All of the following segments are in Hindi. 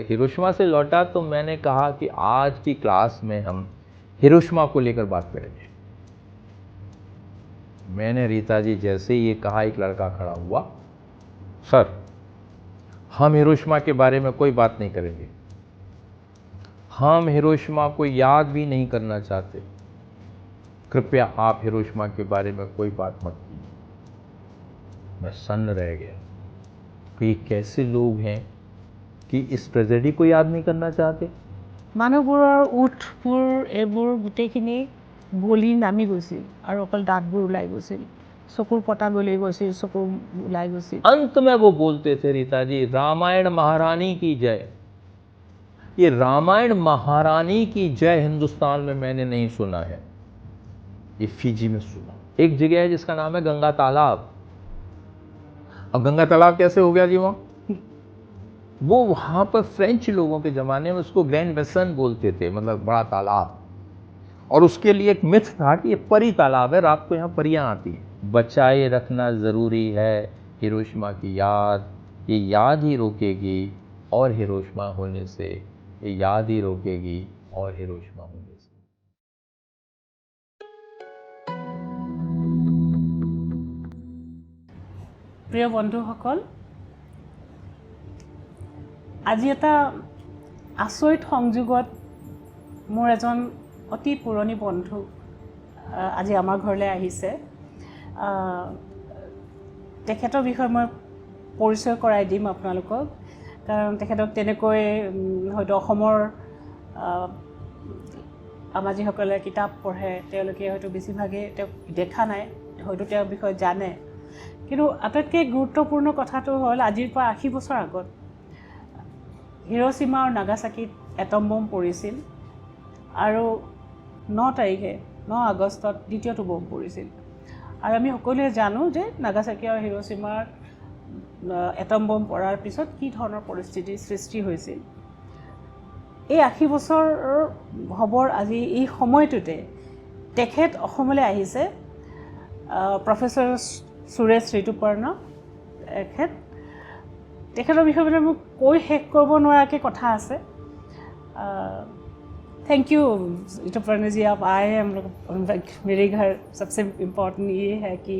हिरोशिमा से लौटा तो मैंने कहा कि आज की क्लास में हम हिरोशिमा को लेकर बात करेंगे। मैंने रीता जी जैसे ही ये कहा, एक लड़का खड़ा हुआ, सर हम हिरोशिमा के बारे में कोई बात नहीं करेंगे, हम हिरोशिमा को याद भी नहीं करना चाहते, कृपया आप हिरोशिमा के बारे में कोई बात मत कीजिए। मैं सन्न रह गया कि ये कैसे लोग हैं कि इस ट्रेजेडी को याद नहीं करना चाहते। মানুহবোৰৰ উঠবোৰ এইবোৰ গোটেইখিনি গলি নামি গৈছিল আৰু অকল দাঁতবোৰ ওলাই গৈছিল, চকুৰ পতা গলি গৈছিল, চকু ওলাই গৈছিল। अंत में वो बोलते थे, रीता जी रामायण महारानी की जय। ये रामायण महारानी की जय हिंदुस्तान में मैंने नहीं सुना है, ये फिजी में सुना। एक जगह है जिसका नाम है गंगा तालाब। अब गंगा तालाब कैसे हो गया जी वहाँ? वो वहाँ पर फ्रेंच लोगों के ज़माने में उसको ग्रैंड बेसन बोलते थे, मतलब बड़ा तालाब। और उसके लिए एक मिथ था कि ये परी तालाब है, रात को यहाँ परियाँ आती हैं। बचाए रखना ज़रूरी है हिरोशिमा की याद, ये याद ही रोकेगी और हिरोशिमा होने से, ये याद ही रोकेगी और हिरोशिमा होने से। প্ৰিয় বন্ধুসকল, আজি এটা আচৰিত সংযোগত মোৰ এজন অতি পুৰণি বন্ধু আজি আমাৰ ঘৰলৈ আহিছে। তেখেতৰ বিষয়ে মই পৰিচয় কৰাই দিম আপোনালোকক, কাৰণ তেখেতক তেনেকৈ হয়তো অসমৰ আমাৰ যিসকলে কিতাপ পঢ়ে তেওঁলোকে হয়তো বেছিভাগেই তেওঁক দেখা নাই, হয়তো তেওঁৰ বিষয়ে জানে। কিন্তু আটাইতকৈ গুৰুত্বপূৰ্ণ কথাটো হ'ল আজিৰ পৰা 80 বছৰ আগত হিৰোশ্বিমা আৰু নাগাচাকিত এটম বম পৰিছিল আৰু 9 আগষ্টত দ্বিতীয়টো বম পৰিছিল। আৰু আমি সকলোৱে জানো যে নাগাচাকি আৰু হিৰোশ্বিমাৰ এটম বম পৰাৰ পিছত কি ধৰণৰ পৰিস্থিতিৰ সৃষ্টি হৈছিল। এই 80 বছৰ হ'বৰ আজি এই সময়টোতে তেখেত অসমলৈ আহিছে। প্ৰফেসৰ সুৰেশ ঋতুপৰ্ণ তেখেতৰ বিষয়ে মানে মোক কৈ শেষ কৰিব নোৱাৰাকৈ কথা আছে। थैंक यू ऋतुपर्ण जी, आप आए हैं हम लोग मेरे घर। सबसे इम्पोर्टेंट ये है कि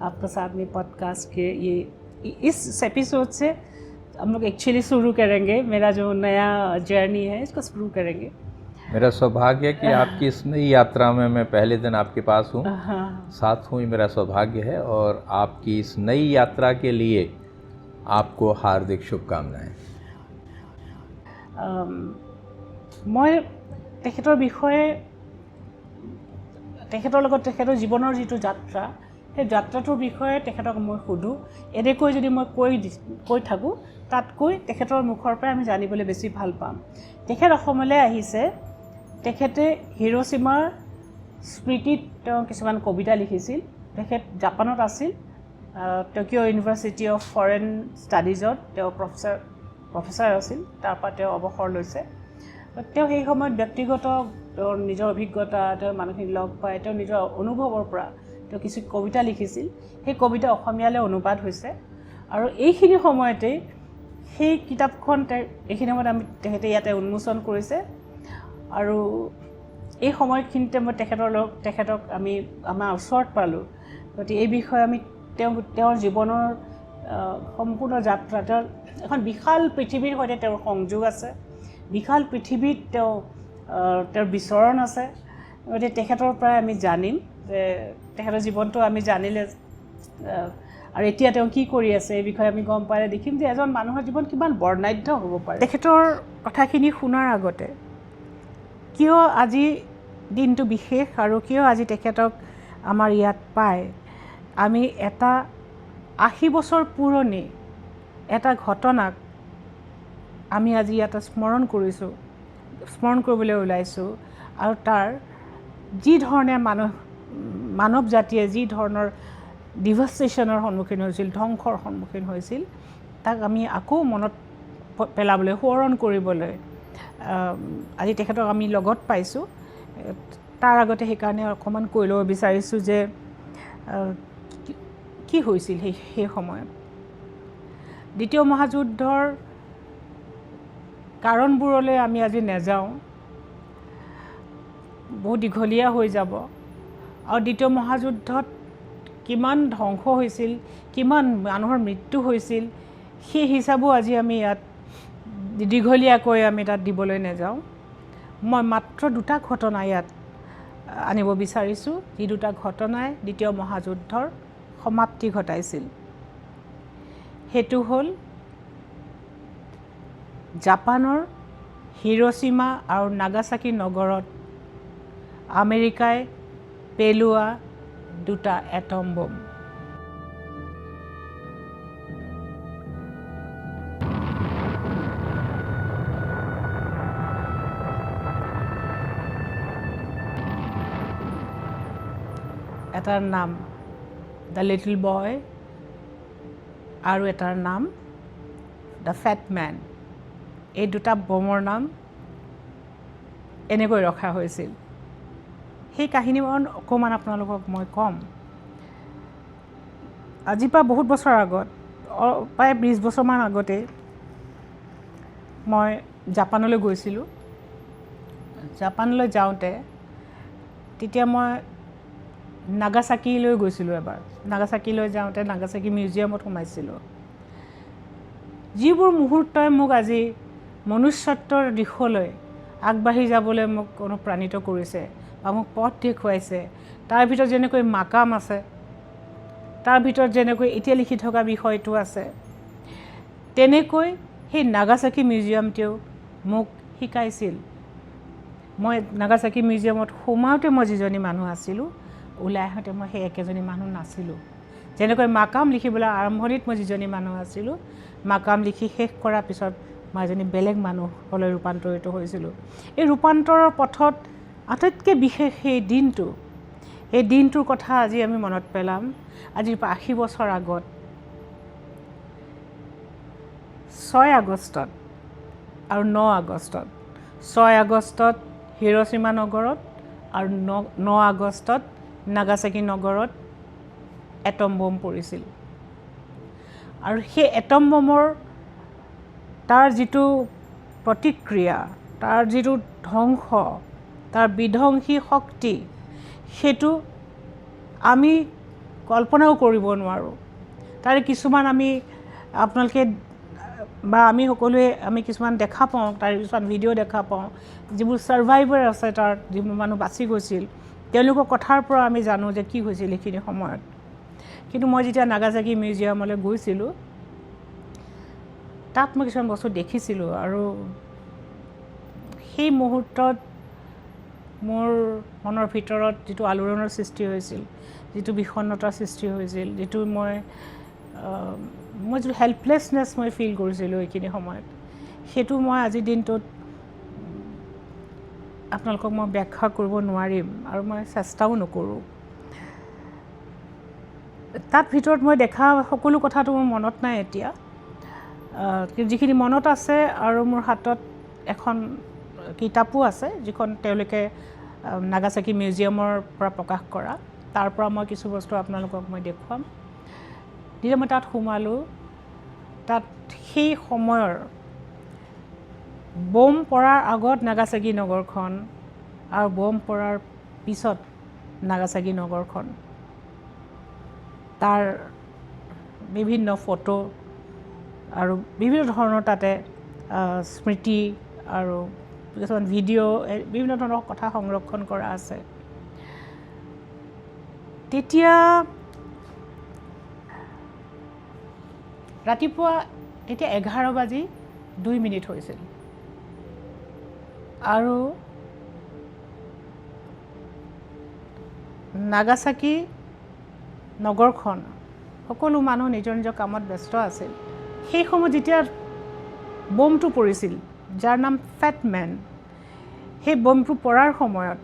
आपके साथ में पॉडकास्ट के ये इस एपिसोड से हम लोग एक्चुअली शुरू करेंगे, मेरा जो नया जर्नी है इसको शुरू करेंगे। मेरा सौभाग्य है कि आपकी इस नई यात्रा में मैं पहले दिन आपके पास हूँ, साथ हूँ, मेरा सौभाग्य है। और आपकी इस नई यात्रा के लिए आपको हार्दिक शुभकामनाएं। मैं তেখেতৰ বিষয়ে তেখেতৰ লগত তেখেতৰ জীৱনৰ যিটো যাত্ৰা, সেই যাত্ৰাটোৰ বিষয়ে তেখেতক মই সুধোঁ। এনেকৈ যদি মই কৈ থাকোঁ তাতকৈ তেখেতৰ মুখৰ পৰা আমি জানিবলৈ বেছি ভাল পাম। তেখেত অসমলৈ আহিছে, তেখেতে হিৰোশ্বিমাৰ স্মৃতিত তেওঁ কিছুমান কবিতা লিখিছিল। তেখেত জাপানত আছিল, টকিঅ' ইউনিভাৰ্চিটি অফ ফৰেন ষ্টাডিজত তেওঁ প্ৰফেচাৰ আছিল, তাৰপৰা তেওঁ অৱসৰ লৈছে। তেওঁ সেই সময়ত ব্যক্তিগত তেওঁৰ নিজৰ অভিজ্ঞতা, তেওঁৰ মানুহখিনি লগ পাই তেওঁৰ নিজৰ অনুভৱৰ পৰা তেওঁ কিছু কবিতা লিখিছিল। সেই কবিতা অসমীয়ালৈ অনুবাদ হৈছে আৰু এইখিনি সময়তেই সেই কিতাপখন এইখিনি সময়ত তেখেতে ইয়াতে উন্মোচন কৰিছে। আৰু এই সময়খিনিতে মই তেখেতক আমি আমাৰ ওচৰত পালোঁ। গতিকে এই বিষয়ে আমি তেওঁৰ জীৱনৰ সম্পূৰ্ণ যাত্ৰা, তেওঁৰ এখন বিশাল পৃথিৱীৰ সৈতে তেওঁৰ সংযোগ আছে, বিশাল পৃথিৱীত তেওঁৰ বিচৰণ আছে। গতিকে তেখেতৰ পৰাই আমি জানিম যে তেখেতৰ জীৱনটো আমি জানিলে আৰু এতিয়া তেওঁ কি কৰি আছে এই বিষয়ে আমি গম পালে দেখিম যে এজন মানুহৰ জীৱন কিমান বৰ্ণাঢ্য হ'ব পাৰে। তেখেতৰ কথাখিনি শুনাৰ আগতে কিয় আজি দিনটো বিশেষ আৰু কিয় আজি তেখেতক আমাৰ ইয়াত পায়, আমি এটা 80 বছৰ পুৰণি এটা ঘটনাক আমি আজি ইয়াতে স্মৰণ কৰিবলৈ ওলাইছোঁ। আৰু তাৰ যি ধৰণে মানৱ জাতিয়ে যি ধৰণৰ ডিভাষ্টেশ্যনৰ সন্মুখীন হৈছিল, ধ্বংসৰ সন্মুখীন হৈছিল, তাক আমি আকৌ মনত পেলাবলৈ, সোঁৱৰণ কৰিবলৈ আজি তেখেতক আমি লগত পাইছোঁ। তাৰ আগতে সেইকাৰণে অকণমান কৈ ল'ব বিচাৰিছোঁ যে কি হৈছিল সেই সময়ত। দ্বিতীয় মহাযুদ্ধৰ কাৰণবোৰলৈ আমি আজি নেযাওঁ, বহুত দীঘলীয়া হৈ যাব। আৰু দ্বিতীয় মহাযুদ্ধত কিমান ধ্বংস হৈছিল, কিমান মানুহৰ মৃত্যু হৈছিল, সেই হিচাপো আজি আমি ইয়াত দীঘলীয়াকৈ আমি তাত দিবলৈ নেযাওঁ। মই মাত্ৰ দুটা ঘটনা ইয়াত আনিব বিচাৰিছোঁ, যি দুটা ঘটনাই দ্বিতীয় মহাযুদ্ধৰ সমাপ্তি ঘটাইছিল। সেইটো হ'ল জাপানৰ হিৰোশ্বিমা আৰু নাগাচাকি নগৰত আমেৰিকাই পেলোৱা দুটা এটম বোম। এটাৰ নাম দ্য লিটল বয় আৰু এটাৰ নাম দ্য ফেট মেন। এই দুটা বোমৰ নাম এনেকৈ ৰখা হৈছিল। সেই কাহিনীবোৰ অকণমান আপোনালোকক মই ক'ম। আজিৰ পৰা বহুত বছৰ আগত, প্ৰায় 20 বছৰমান আগতে মই জাপানলৈ গৈছিলোঁ। জাপানলৈ যাওঁতে তেতিয়া মই নাগাচাকিলৈ গৈছিলোঁ এবাৰ। নাগাচাকিলৈ যাওঁতে নাগাচাকি মিউজিয়ামত সোমাইছিলোঁ। যিবোৰ মুহূৰ্তই মোক আজি মনুষ্যত্বৰ দিশলৈ আগবাঢ়ি যাবলৈ মোক অনুপ্ৰাণিত কৰিছে বা মোক পথ দেখুৱাইছে, তাৰ ভিতৰত যেনেকৈ মাকাম আছে, তাৰ ভিতৰত যেনেকৈ এতিয়া লিখি থকা বিষয়টো আছে, তেনেকৈ সেই নাগাচাকি মিউজিয়ামটোৱেও মোক শিকাইছিল। মই নাগাচাকি মিউজিয়ামত সোমাওঁতে মই যিজনী মানুহ আছিলোঁ, ওলাই আহোঁতে মই সেই একেজনী মানুহ নাছিলোঁ। যেনেকৈ মাকাম লিখিবলৈ আৰম্ভণিত মই যিজনী মানুহ আছিলোঁ, মাকাম লিখি শেষ কৰাৰ পিছত মই এজনী বেলেগ মানুহলৈ ৰূপান্তৰিত হৈছিলোঁ। এই ৰূপান্তৰৰ পথত আটাইতকৈ বিশেষ সেই দিনটোৰ কথা আজি আমি মনত পেলাম। আজিৰ পৰা 80 বছৰ আগত 6 আগষ্টত আৰু 9 আগষ্টত, 6 আগষ্টত হিৰোশ্বিমা নগৰত আৰু 9 আগষ্টত নাগাচাকি নগৰত এটম বোম পৰিছিল। আৰু সেই এটম বোমৰ তাৰ যিটো প্ৰতিক্ৰিয়া, তাৰ যিটো ধ্বংস, তাৰ বিধ্বংসী শক্তি, সেইটো আমি কল্পনাও কৰিব নোৱাৰোঁ। তাৰে কিছুমান আপোনালোকে বা আমি সকলোৱে কিছুমান দেখা পাওঁ, তাৰ কিছুমান ভিডিঅ' দেখা পাওঁ, যিবোৰ ছাৰ্ভাইভাৰ আছে, তাৰ যিবোৰ মানুহ বাচি গৈছিল, তেওঁলোকৰ কথাৰ পৰা আমি জানো যে কি হৈছিল এইখিনি সময়ত। কিন্তু মই যেতিয়া নাগাচাকি মিউজিয়ামলৈ গৈছিলোঁ, তাত মই কিছুমান বস্তু দেখিছিলোঁ আৰু সেই মুহূৰ্তত মোৰ মনৰ ভিতৰত যিটো আলোড়নৰ সৃষ্টি হৈছিল, যিটো বিষণ্ণতাৰ সৃষ্টি হৈছিল, যিটো মই যিটো হেল্পলেছনেছ মই ফিল কৰিছিলোঁ এইখিনি সময়ত, সেইটো মই আজিৰ দিনটোত আপোনালোকক মই ব্যাখ্যা কৰিব নোৱাৰিম আৰু মই চেষ্টাও নকৰোঁ। তাত ভিতৰত মই দেখা সকলো কথাটো মোৰ মনত নাই এতিয়া, যিখিনি মনত আছে। আৰু মোৰ হাতত এখন কিতাপো আছে, যিখন তেওঁলোকে নাগাচাকি মিউজিয়ামৰ পৰা প্ৰকাশ কৰা। তাৰ পৰা মই কিছু বস্তু আপোনালোকক মই দেখুৱাম। যেতিয়া মই তাত সোমালোঁ, তাত সেই সময়ৰ বোম পৰাৰ আগত নাগাচাকি নগৰখন আৰু বোম পৰাৰ পিছত নাগাচাকি নগৰখন, তাৰ বিভিন্ন ফটো আৰু বিভিন্ন ধৰণৰ তাতে স্মৃতি আৰু কিছুমান ভিডিঅ', বিভিন্ন ধৰণৰ কথা সংৰক্ষণ কৰা আছে। তেতিয়া ৰাতিপুৱা 11:02 হৈছিল আৰু নাগাচাকি নগৰখন সকলো মানুহ নিজৰ নিজৰ কামত ব্যস্ত আছিল। সেই সময়ত যেতিয়া বোমটো পৰিছিল, যাৰ নাম ফেট মেন, সেই বোমটো পৰাৰ সময়ত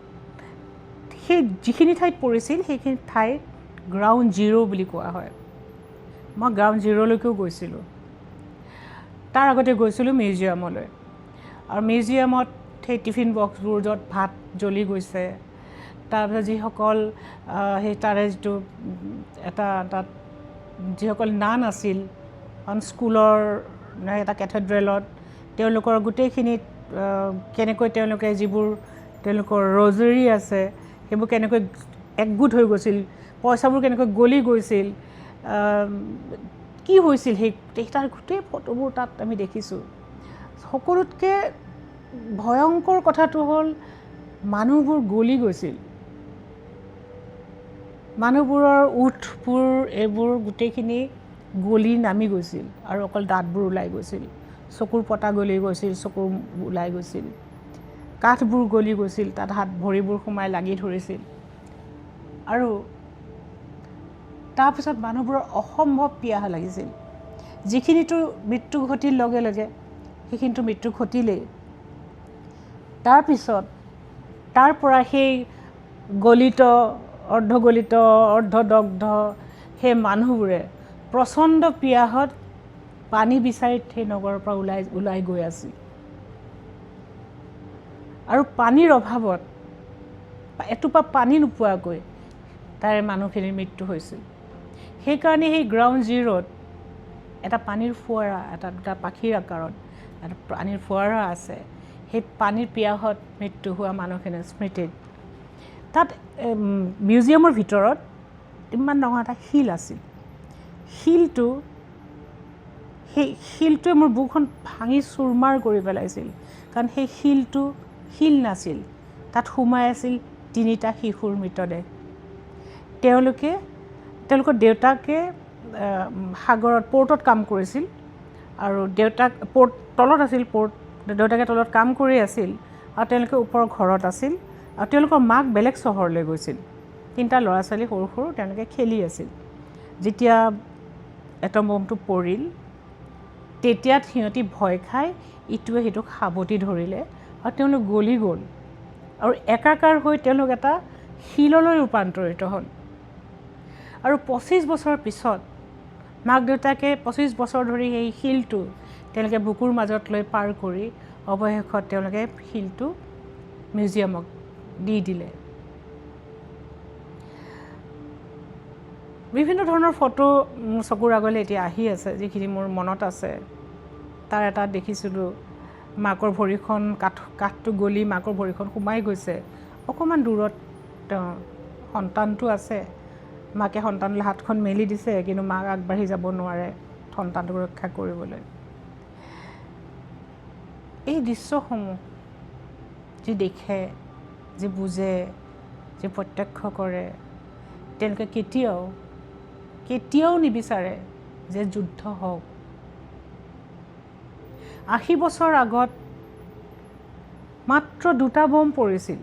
সেই যিখিনি ঠাইত পৰিছিল সেইখিনি ঠাইত গ্ৰাউণ্ড জিৰ' বুলি কোৱা হয়। মই গ্ৰাউণ্ড জিৰ'লৈকেও গৈছিলোঁ। তাৰ আগতে গৈছিলোঁ মিউজিয়ামলৈ, আৰু মিউজিয়ামত সেই টিফিন বক্সবোৰ য'ত ভাত জ্বলি গৈছে, তাৰপিছত যিসকল সেই তাৰে যিটো তাত যিসকল নান আছিল, স্কুলৰ এটা কেথেড্ৰেলত তেওঁলোকৰ গোটেইখিনিত কেনেকৈ তেওঁলোকে যিবোৰ তেওঁলোকৰ ৰজাৰী আছে সেইবোৰ কেনেকৈ একগোট হৈ গৈছিল, পইচাবোৰ কেনেকৈ গলি গৈছিল, কি হৈছিল সেই তাৰ গোটেই ফটোবোৰ তাত আমি দেখিছোঁ। সকলোতকৈ ভয়ংকৰ কথাটো হ'ল মানুহবোৰ গলি গৈছিল, মানুহবোৰৰ ওঠবোৰ এইবোৰ গোটেইখিনি গলি নামি গৈছিল আৰু অকল দাঁতবোৰ ওলাই গৈছিল, চকুৰ পতা গলি গৈছিল, চকুৰ ওলাই গৈছিল, কাঠবোৰ গলি গৈছিল, তাত হাত ভৰিবোৰ সোমাই লাগি ধৰিছিল। আৰু তাৰপিছত মানুহবোৰৰ অসম্ভৱ পিয়াহ লাগিছিল। যিখিনিতো মৃত্যু ঘটিল লগে লগে সেইখিনিতো মৃত্যু ঘটিলেই, তাৰপিছত তাৰ পৰা সেই গলিত অৰ্ধগলিত অৰ্ধদগ্ধ সেই মানুহবোৰে প্ৰচণ্ড পিয়াহত পানী বিচাৰি সেই নগৰৰ পৰা ওলাই গৈ আছিল। আৰু পানীৰ অভাৱত এটোপা পানী নোপোৱাকৈ তাৰে মানুহখিনিৰ মৃত্যু হৈছিল। সেইকাৰণে সেই গ্ৰাউণ্ড জিৰ'ত এটা পানীৰ ফুৱাৰা, এটা দুটা পাখিৰ আকাৰত এটা পানীৰ ফুৱাৰা আছে, সেই পানীৰ পিয়াহত মৃত্যু হোৱা মানুহখিনিৰ স্মৃতিত। তাত মিউজিয়ামৰ ভিতৰত ইমান ডাঙৰ এটা শিল আছিল। সেই শিলটোৱে মোৰ বুকুখন ভাঙি চুৰমাৰ কৰি পেলাইছিল, কাৰণ সেই শিলটো শিল নাছিল, তাত সোমাই আছিল 3টা শিশুৰ মৃতদেহ। তেওঁলোকৰ দেউতাকে সাগৰত পৰ্টত কাম কৰিছিল আৰু দেউতাক তলত আছিল, দেউতাকে তলত কাম কৰি আছিল আৰু তেওঁলোকে ওপৰৰ ঘৰত আছিল আৰু তেওঁলোকৰ মাক বেলেগ চহৰলৈ গৈছিল। 3টা ল'ৰা ছোৱালী সৰু সৰু, তেওঁলোকে খেলি আছিল। যেতিয়া এটম বমটো পৰিল তেতিয়া সিহঁতি ভয় খাই ইটোৱে সিটোক সাৱটি ধৰিলে আৰু তেওঁলোক গলি গ'ল আৰু একাকাৰ হৈ তেওঁলোক এটা শিললৈ ৰূপান্তৰিত হ'ল। আৰু 25 বছৰ পিছত মাক দেউতাকে 25 বছৰ ধৰি সেই শিলটো তেওঁলোকে বুকুৰ মাজত লৈ পাৰ কৰি অৱশেষত তেওঁলোকে শিলটো মিউজিয়ামক দি দিলে। বিভিন্ন ধৰণৰ ফটো মোৰ চকুৰ আগলৈ এতিয়া আহি আছে, যিখিনি মোৰ মনত আছে। তাৰ এটা দেখিছিলোঁ মাকৰ ভৰিখন কাঠটো গলি মাকৰ ভৰিখন সোমাই গৈছে, অকণমান দূৰত সন্তানটো আছে, মাকে সন্তানলৈ হাতখন মেলি দিছে, কিন্তু মাক আগবাঢ়ি যাব নোৱাৰে সন্তানটোক ৰক্ষা কৰিবলৈ। এই দৃশ্যসমূহ যি দেখে, যি বুজে, যি প্ৰত্যক্ষ কৰে, তেওঁলোকে কেতিয়াও নিবিচাৰে যে যুদ্ধ হওক। 80 বছৰ আগত মাত্ৰ 2টা বম পৰিছিল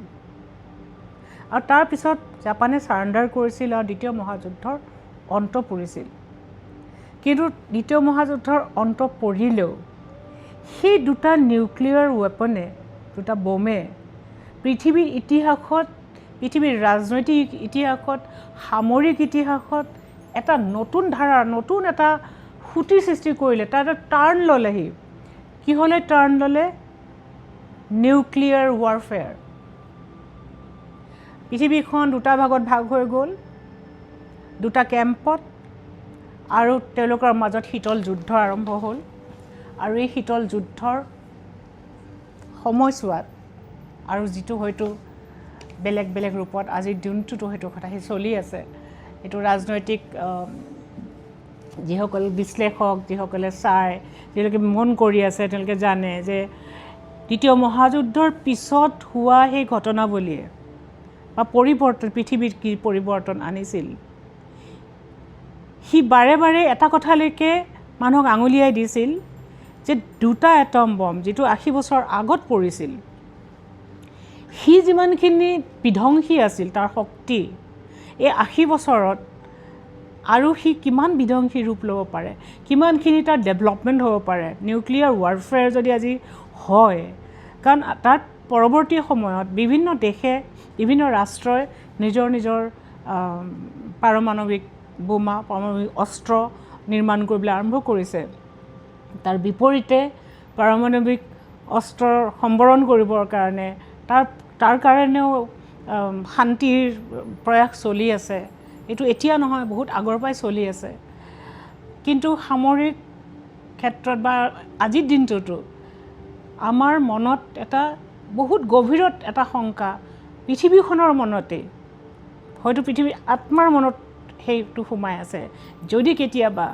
আৰু তাৰপিছত জাপানে ছাৰেণ্ডাৰ কৰিছিল আৰু দ্বিতীয় মহাযুদ্ধৰ অন্ত পৰিছিল। কিন্তু দ্বিতীয় মহাযুদ্ধৰ অন্ত পৰিলেও সেই 2টা নিউক্লিয়াৰ ৱেপনে, 2টা বোমে পৃথিৱীৰ ইতিহাসত, পৃথিৱীৰ ৰাজনৈতিক ইতিহাসত, সামৰিক ইতিহাসত এটা নতুন ধাৰা, নতুন এটা সুঁতি সৃষ্টি কৰিলে। তাৰ এটা টাৰ্ণ ল'লেহি। কিহলৈ টাৰ্ণ ল'লে? Nuclear warfare. পৃথিৱীখন 2টা ভাগত ভাগ হৈ গ'ল, 2টা কেম্পত, আৰু তেওঁলোকৰ মাজত শীতল যুদ্ধ আৰম্ভ হ'ল। আৰু এই শীতল যুদ্ধৰ সময়ছোৱাত আৰু যিটো হয়তো বেলেগ বেলেগ ৰূপত আজিৰ দিনটোতো সেইটো কথা চলি আছে, এইটো ৰাজনৈতিক যিসকল বিশ্লেষক, যিসকলে চায়, যিসকলে মন কৰি আছে, তেওঁলোকে জানে যে দ্বিতীয় মহাযুদ্ধৰ পিছত হোৱা সেই ঘটনাৱলীয়ে বা পৰিৱৰ্তন, পৃথিৱীত কি পৰিৱৰ্তন আনিছিল, সি বাৰে বাৰে এটা কথালৈকে মানুহক আঙুলিয়াই দিছিল যে 2টা এটম বম যিটো 80 বছৰ আগত পৰিছিল, সি যিমানখিনি বিধ্বংসী আছিল, তাৰ শক্তি এই 80 বছৰত আৰু সি কিমান বিধ্বংসী ৰূপ ল'ব পাৰে, কিমানখিনি তাৰ ডেভেলপমেণ্ট হ'ব পাৰে নিউক্লিয়াৰ ৱাৰফেয়াৰ যদি আজি হয়। কাৰণ তাৰ পৰৱৰ্তী সময়ত বিভিন্ন দেশে, বিভিন্ন ৰাষ্ট্ৰই নিজৰ নিজৰ পাৰমাণৱিক বোমা, পাৰমাণৱিক অস্ত্ৰ নিৰ্মাণ কৰিবলৈ আৰম্ভ কৰিছে। তাৰ বিপৰীতে পাৰমাণৱিক অস্ত্ৰৰ সম্বৰণ কৰিবৰ কাৰণে তাৰ কাৰণেও শান্তিৰ প্ৰয়াস চলি আছে। এইটো এতিয়া নহয়, বহুত আগৰ পৰাই চলি আছে। কিন্তু সামৰিক ক্ষেত্ৰত বা আজিৰ দিনটোতো আমাৰ মনত এটা বহুত গভীৰত এটা শংকা পৃথিৱীখনৰ মনতে হয়তো পৃথিৱীৰ আত্মাৰ মনত সেইটো সোমাই আছে যদি কেতিয়াবা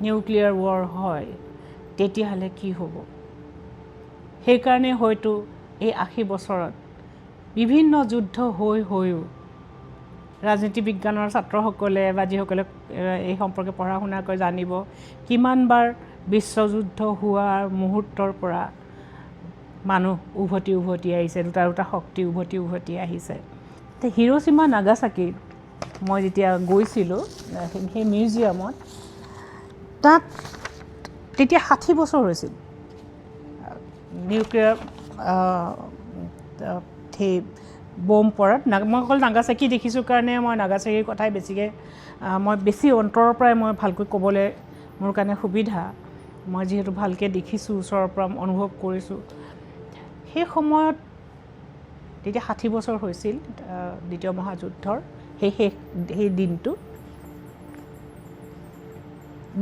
নিউক্লিয়াৰ ৱাৰ হয় তেতিয়াহ'লে কি হ'ব সেইকাৰণে হয়তো এই 80 বছৰত বিভিন্ন যুদ্ধ হৈও ৰাজনীতি বিজ্ঞানৰ ছাত্ৰসকলে বা যিসকলে এই সম্পৰ্কে পঢ়া শুনা কৰি জানিব কিমানবাৰ বিশ্বযুদ্ধ হোৱাৰ মুহূৰ্তৰ পৰা মানুহ উভতি আহিছে দুটা শক্তি উভতি আহিছে তে হিৰোশ্বিমা নাগাসাকি মই যেতিয়া গৈছিলোঁ সেই মিউজিয়ামত তাত তেতিয়া 60 বছৰ হৈছিল নিউক্লিয়াৰ সেই বম পৰাত মই অকল নাগাসাকি দেখিছোঁ কাৰণে মই নাগাসাকিৰ কথাই বেছিকৈ মই বেছি অন্তৰৰ পৰাই মই ভালকৈ ক'বলৈ মোৰ কাৰণে সুবিধা মই যিহেতু ভালকৈ দেখিছোঁ ওচৰৰ পৰা অনুভৱ কৰিছোঁ সেই সময়ত তেতিয়া 60 বছৰ হৈছিল দ্বিতীয় মহাযুদ্ধৰ সেই দিনটো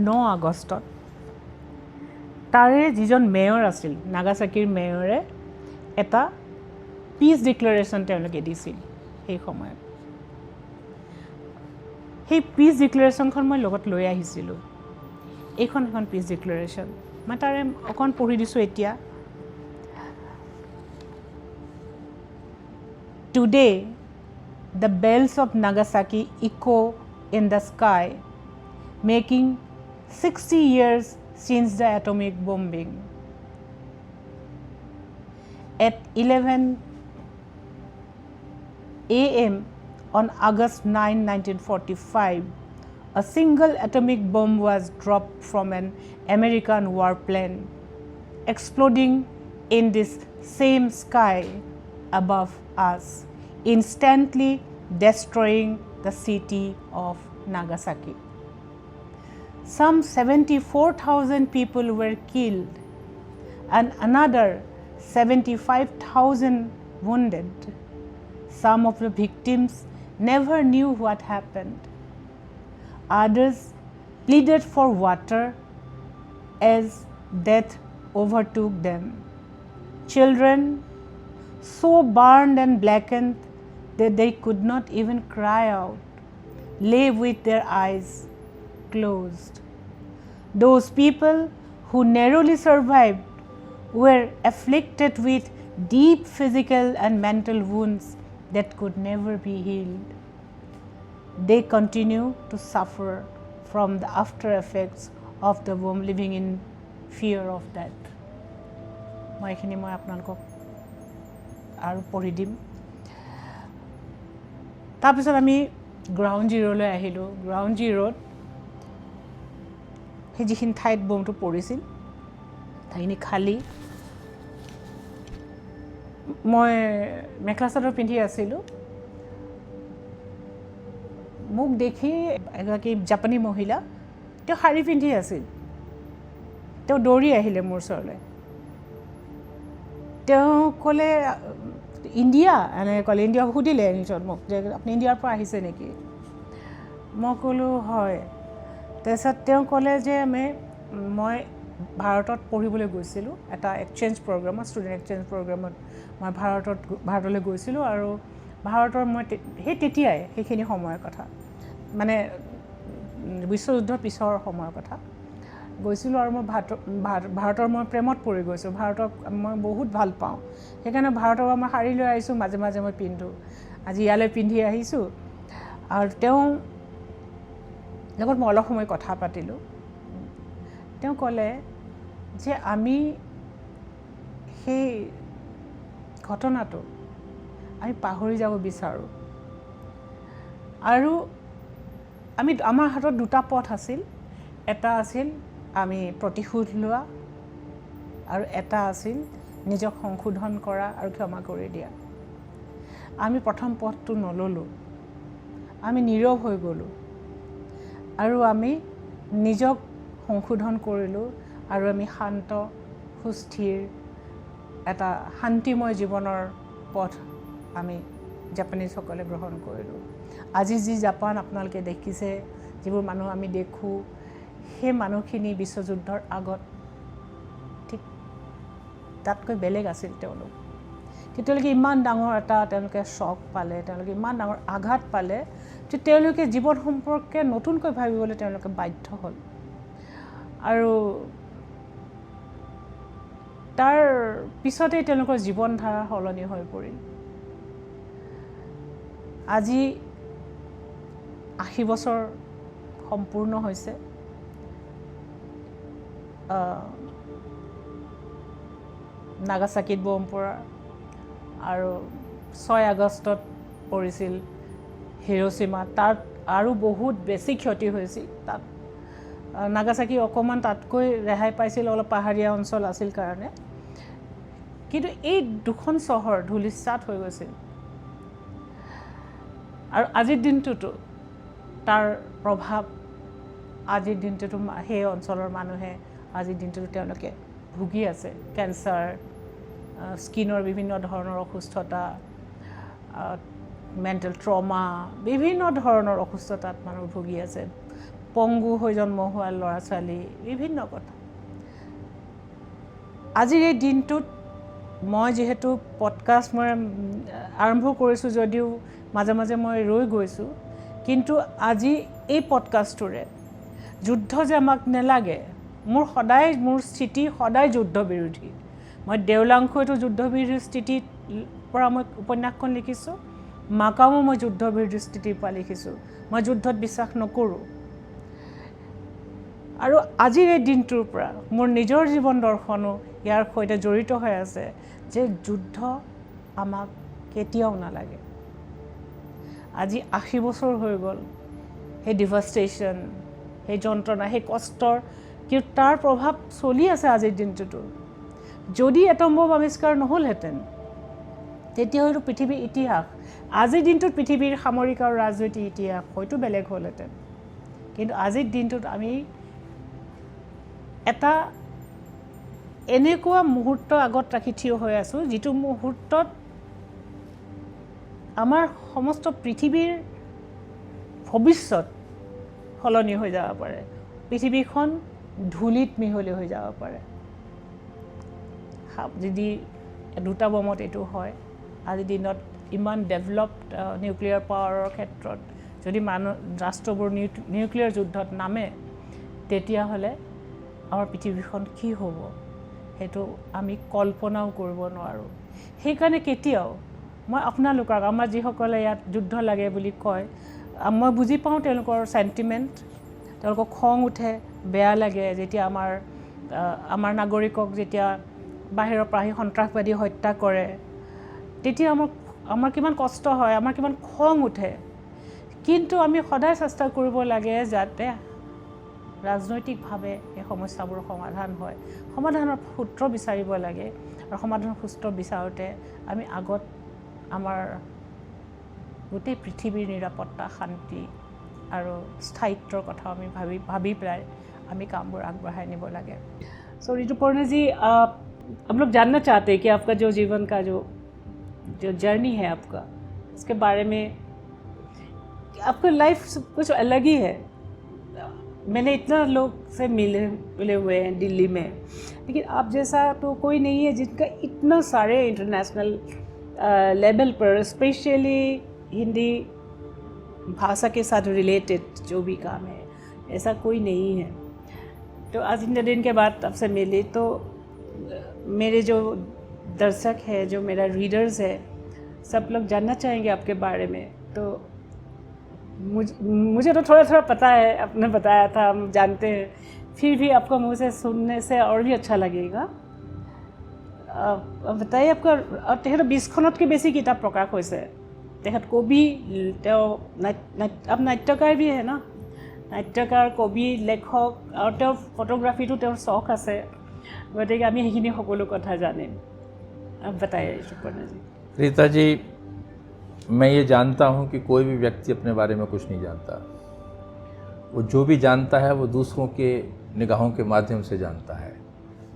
9 আগষ্টত তাৰে যিজন মেয়ৰ আছিল নাগাসাকিৰ মেয়ৰে এটা পিচ ডিক্লেৰেশ্যন তেওঁলোকে দিছিল সেই সময়ত সেই পিচ ডিক্লেৰেশ্যনখন মই লগত লৈ আহিছিলোঁ এইখন পিচ ডিক্লেৰেশ্যন মই তাৰে অকণ পঢ়ি দিছোঁ এতিয়া Today, the bells of Nagasaki echo in the sky, making 60 years since the atomic bombing. At 11 a.m. on August 9, 1945, a single atomic bomb was dropped from an American warplane, exploding in this same sky above us, instantly destroying the city of Nagasaki. Some 74,000 people were killed and another 75,000 wounded. Some of the victims never knew what happened. Others pleaded for water as death overtook them. Children so burned and blackened that they could not even cry out, lay with their eyes closed. Those people who narrowly survived were afflicted with deep physical and mental wounds that could never be healed. They continue to suffer from the after effects of the bomb, living in fear of death. মই এইখিনি মই আপোনালোকক আৰু পঢ়ি দিম তাৰপিছত আমি গ্ৰাউণ্ড জিৰ'লৈ আহিলোঁ গ্ৰাউণ্ড জিৰ'ত সেই যিখিনি ঠাইত বমটো পৰিছিল ঠাইখিনি খালী মই মেখেলা চাদৰ পিন্ধি আছিলোঁ মোক দেখি এগৰাকী জাপানী মহিলা তেওঁ শাৰী পিন্ধি আছিল তেওঁ দৌৰি আহিলে মোৰ ওচৰলৈ তেওঁ ক'লে ইণ্ডিয়া এনেকৈ ক'লে ইণ্ডিয়া সুধিলে নিজৰ মোক যে আপুনি ইণ্ডিয়াৰ পৰা আহিছে নেকি মই ক'লোঁ হয় তাৰপিছত তেওঁ ক'লে যে মই ভাৰতত পঢ়িবলৈ গৈছিলোঁ এটা এক্সচেঞ্জ প্ৰগ্ৰামত ষ্টুডেণ্ট এক্সচেঞ্জ প্ৰগ্ৰামত মই ভাৰতলৈ গৈছিলোঁ আৰু ভাৰতৰ মই সেই তেতিয়াই সেইখিনি সময়ৰ কথা মানে বিশ্বযুদ্ধৰ পিছৰ সময়ৰ কথা গৈছিলোঁ আৰু মই ভাৰতৰ মই প্ৰেমত পৰি গৈছোঁ ভাৰতক মই বহুত ভাল পাওঁ সেইকাৰণে ভাৰতৰ মই শাৰী লৈ আহিছোঁ মাজে মাজে মই পিন্ধোঁ আজি ইয়ালৈ পিন্ধি আহিছোঁ আৰু তেওঁ লগত মই অলপ সময় কথা পাতিলোঁ তেওঁ ক'লে যে আমি সেই ঘটনাটো আমি পাহৰি যাব বিচাৰোঁ আৰু আমাৰ হাতত দুটা পথ আছিল এটা আছিল আমি প্ৰতিশোধ লোৱা আৰু এটা আছিল নিজক সংশোধন কৰা আৰু ক্ষমা কৰি দিয়া আমি প্ৰথম পথটো নললোঁ আমি নীৰৱ হৈ গ'লোঁ আৰু আমি নিজক সংশোধন কৰিলোঁ আৰু আমি শান্ত সুস্থিৰ এটা শান্তিময় জীৱনৰ পথ আমি জাপানীজসকলে গ্ৰহণ কৰিলোঁ আজি যি জাপান আপোনালোকে দেখিছে যিবোৰ মানুহ আমি দেখোঁ সেই মানুহখিনি বিশ্বযুদ্ধৰ আগত ঠিক তাতকৈ বেলেগ আছিল তেওঁলোক। কিন্তু তেওঁলোকে ইমান ডাঙৰ এটা তেওঁলোকে শ্বক পালে, তেওঁলোকে ইমান ডাঙৰ আঘাত পালে যে তেওঁলোকে জীৱন সম্পৰ্কে নতুনকৈ ভাবিবলৈ তেওঁলোকে বাধ্য হ'ল। আৰু তাৰ পিছতেই তেওঁলোকৰ জীৱন ধাৰা সলনি হৈ পৰিল। আজি 80 বছৰ সম্পূৰ্ণ হৈছে। নাগাচাকিত বম পৰা আৰু 6 আগষ্টত পৰিছিল হিৰোশ্বিমা, তাত আৰু বহুত বেছি ক্ষতি হৈছিল। তাত নাগাচাকি অকণমান তাতকৈ ৰেহাই পাইছিল, অলপ পাহাৰীয়া অঞ্চল আছিল কাৰণে, কিন্তু এই দুখন চহৰ ধূলিসাৎ হৈ গৈছিল। আৰু আজিৰ দিনটোতো তাৰ প্ৰভাৱ, আজিৰ দিনটোতো সেই অঞ্চলৰ মানুহে আজিৰ দিনটোতো তেওঁলোকে ভুগি আছে। কেঞ্চাৰ, স্কিনৰ বিভিন্ন ধৰণৰ অসুস্থতা, মেণ্টেল ট্ৰমা, বিভিন্ন ধৰণৰ অসুস্থতাত মানুহ ভুগি আছে। পংগু হৈ জন্ম হোৱা ল'ৰা ছোৱালী, বিভিন্ন কথা। আজিৰ এই দিনটোত মই যিহেতু পডকাষ্ট মই আৰম্ভ কৰিছোঁ যদিও মাজে মাজে মই ৰৈ গৈছোঁ, কিন্তু আজি এই পডকাষ্টটোৰে যুদ্ধ যে আমাক নেলাগে, মোৰ স্থিতি সদায় যুদ্ধ বিৰোধী। মই দেওলাংখৈতো যুদ্ধ বিৰোধী স্থিতিৰ পৰা মই উপন্যাসখন লিখিছোঁ, মাকামো মই যুদ্ধ বিৰোধী স্থিতিৰ পৰা লিখিছোঁ। মই যুদ্ধত বিশ্বাস নকৰোঁ। আৰু আজিৰ এই দিনটোৰ পৰা মোৰ নিজৰ জীৱন দৰ্শনো ইয়াৰ সৈতে জড়িত হৈ আছে যে যুদ্ধ আমাক কেতিয়াও নালাগে। আজি 80 বছৰ হৈ গ'ল সেই ডিভাষ্টেশ্যন, সেই যন্ত্ৰণা, সেই কষ্টৰ, কিন্তু তাৰ প্ৰভাৱ চলি আছে আজিৰ দিনটোতো। যদি এটম বম আৱিষ্কাৰ নহ'লহেঁতেন তেতিয়া হয়তো পৃথিৱীৰ ইতিহাস, আজিৰ দিনটোত পৃথিৱীৰ সামৰিক আৰু ৰাজনৈতিক ইতিহাস হয়তো বেলেগ হ'লহেঁতেন। কিন্তু আজিৰ দিনটোত আমি এটা এনেকুৱা মুহূৰ্ত আগত ৰাখি থিয় হৈ আছোঁ, যিটো মুহূৰ্তত আমাৰ সমস্ত পৃথিৱীৰ ভৱিষ্যত সলনি হৈ যাব পাৰে। পৃথিৱীখন ধূলিত মিহলি হৈ যাব পাৰে যদি 2টা বমত এইটো হয়। আজিৰ দিনত ইমান ডেভেলপড নিউক্লিয়াৰ পাৱাৰৰ ক্ষেত্ৰত যদি ৰাষ্ট্ৰবোৰ নিউক্লিয়াৰ যুদ্ধত নামে, তেতিয়াহ'লে আমাৰ পৃথিৱীখন কি হ'ব সেইটো আমি কল্পনাও কৰিব নোৱাৰোঁ। সেইকাৰণে কেতিয়াও মই আপোনালোকক, আমাৰ যিসকলে ইয়াত যুদ্ধ লাগে বুলি কয়, মই বুজি পাওঁ তেওঁলোকৰ চেণ্টিমেণ্ট, তেওঁলোকক খং উঠে, বেয়া লাগে যেতিয়া আমাৰ নাগৰিকক যেতিয়া বাহিৰৰ পৰা আহি সন্ত্ৰাসবাদী হত্যা কৰে, তেতিয়া আমাৰ কিমান কষ্ট হয়, আমাৰ কিমান খং উঠে। কিন্তু আমি সদায় চেষ্টা কৰিব লাগে যাতে ৰাজনৈতিকভাৱে এই সমস্যাবোৰ সমাধান হয়। সমাধানৰ সূত্ৰ বিচাৰিব লাগে, আৰু সমাধানৰ সূত্ৰ বিচাৰোঁতে আমি আগত আমাৰ গোটেই পৃথিৱীৰ নিৰাপত্তা, শান্তি আৰু স্থায়িত্বৰ কথা আমি ভাবি পেলাই আমি কামবোৰ আগবঢ়াই নিব লাগে। सो ऋतुपर्णा जी, हम लोग जानना चाहते हैं कि आपका जो जीवन का जो जर्नी है आपका, उसके बारे में। आपका लाइफ कुछ अलग ही है। मैंने इतना लोग से मिले हुए हैं दिल्ली में, लेकिन आप जैसा तो कोई नहीं है जिनका इतना सारे इंटरनेशनल लेवल पर, स्पेशली हिंदी भाषा के साथ रिलेटेड जो भी काम है, ऐसा कोई नहीं है। तो आज इतने दिन के बाद आपसे मिली, तो मेरे जो दर्शक है, जो मेरा रीडर्स है, सब लोग जानना चाहेंगे आपके बारे में। तो मुझे तो थोड़ा थोड़ा पता है, आपने बताया था, हम जानते हैं, फिर भी आपका मुँह से सुनने से और भी अच्छा लगेगा। बताइए आपका। और तेखर 20খনতকৈ বেছি কিতাপ প্ৰকাশ হৈছে। তেখেত কবি, তেওঁ आप नाट्यकार भी है ना, नाट्यकार, कवि, लेखक, और তেওঁৰ ফটোগ্ৰাফিটো তেওঁৰ চখ আছে, গতিকে আমি সেইখিনি সকলো কথা জানিম। आप बताइए ऋतुपर्णा जी। रीता जी, मैं ये जानता हूँ कि कोई भी व्यक्ति अपने बारे में कुछ नहीं जानता। वो जो भी जानता है वो दूसरों के निगाहों के माध्यम से जानता है।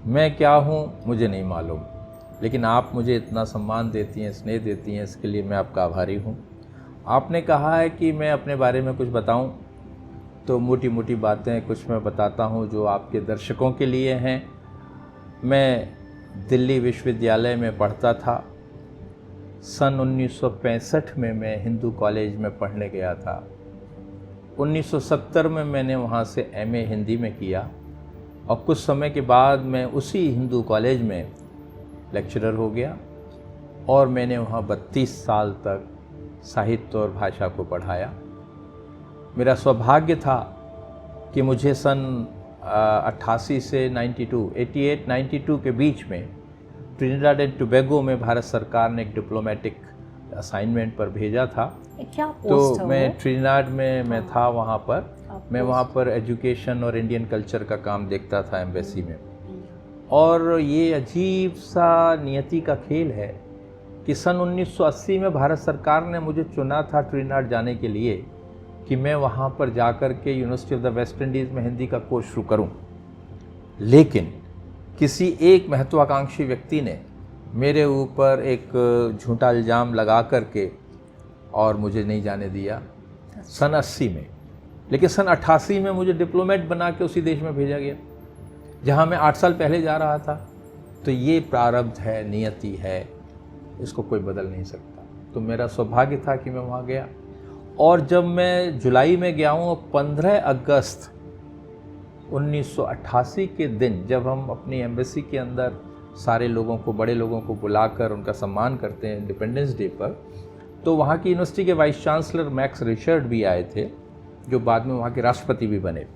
मैं क्या हूँ मुझे नहीं मालूम, लेकिन आप मुझे इतना सम्मान देती हैं, स्नेह देती हैं, इसके लिए मैं आपका आभारी हूँ। आपने कहा है कि मैं अपने बारे में कुछ बताऊँ, तो मोटी मोटी बातें कुछ मैं बताता हूँ जो आपके दर्शकों के लिए हैं। मैं दिल्ली विश्वविद्यालय में पढ़ता था। सन 1965 में मैं हिंदू कॉलेज में पढ़ने गया था। 1970 में मैंने वहाँ से एमए हिंदी में किया और कुछ समय के बाद मैं उसी हिंदू कॉलेज में लेक्चरर हो गया और मैंने वहाँ 32 साल तक साहित्य और भाषा को पढ़ाया। मेरा सौभाग्य था कि मुझे सन 88 से 88-92 के बीच में ट्रिनिडाड एंड टोबैगो में भारत सरकार ने एक डिप्लोमेटिक असाइनमेंट पर भेजा था। क्या पोस्ट तो मैं ट्रिनिडाड में मैं था वहाँ पर। मैं वहाँ पर एजुकेशन और इंडियन कल्चर का काम देखता था एम्बेसी में। और ये अजीब सा नियति का खेल है कि सन 1980 में भारत सरकार ने मुझे चुना था ट्रिनिडाड जाने के लिए कि मैं वहाँ पर जाकर के university of the West Indies में हिंदी का कोर्स शुरू करूँ। लेकिन किसी एक महत्वाकांक्षी व्यक्ति ने मेरे ऊपर एक झूठा इल्ज़ाम लगा करके और मुझे नहीं जाने दिया सन 80 में। लेकिन सन 88 में मुझे डिप्लोमेट बना के उसी देश में भेजा गया जहाँ मैं 8 साल पहले जा रहा था। तो ये प्रारब्ध है, नियति है, इसको कोई बदल नहीं सकता। तो मेरा सौभाग्य था कि मैं वहाँ गया। और जब मैं जुलाई में गया हूँ, 15 अगस्त 1988 के दिन जब हम अपनी एम्बेसी के अंदर सारे लोगों को, बड़े लोगों को बुलाकर उनका सम्मान करते हैं इंडिपेंडेंस डे पर, तो वहाँ की यूनिवर्सिटी के वाइस चांसलर मैक्स रिचर्ड भी आए थे, जो बाद में वहाँ के राष्ट्रपति भी बने।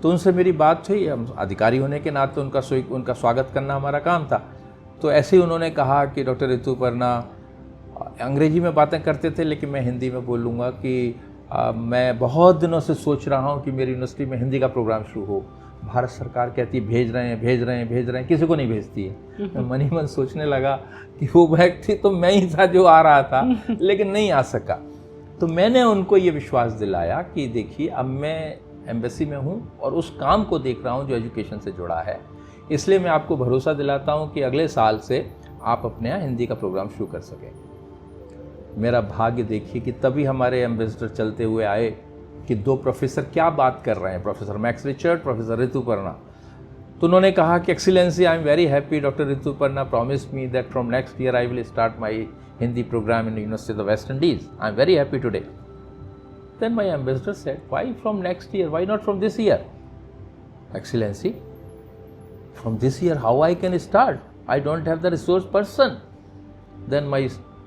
तो उनसे मेरी बात हुई। हम अधिकारी होने के नाते उनका स्वागत करना हमारा काम था। तो ऐसे ही उन्होंने कहा कि डॉक्टर ऋतुपर्णा, अंग्रेजी में बातें करते थे लेकिन मैं हिंदी में बोलूँगा कि मैं बहुत दिनों से सोच रहा हूँ कि मेरी यूनिवर्सिटी में हिंदी का प्रोग्राम शुरू हो। भारत सरकार कहती है भेज रहे हैं, किसी को नहीं भेजती है। मैं मन ही मन सोचने लगा कि वो व्यक्ति तो मैं ही था जो आ रहा था, लेकिन नहीं आ सका। तो मैंने उनको ये विश्वास दिलाया कि देखिए, अब मैं एम्बेसी में हूँ और उस काम को देख रहा हूँ जो एजुकेशन से जुड़ा है, इसलिए मैं आपको भरोसा दिलाता हूँ कि अगले साल से आप अपने यहाँ हिंदी का प्रोग्राम शुरू कर सकें। मेरा भाग्य देखिए कि तभी हमारे एम्बेसडर चलते हुए आए कि 2 प्रोफेसर क्या बात कर रहे हैं, professor max Richard, professor Rituparna. तो उन्होंने कहा कि excellency, I am very happy, doctor Rituparna promised me that from next year I will start my Hindi program in the University of the West Indies. I am very happy today. Then my ambassador said, why from next year? Why not from this year? Excellency, from this year how I can start? I don't have the resource person. Then my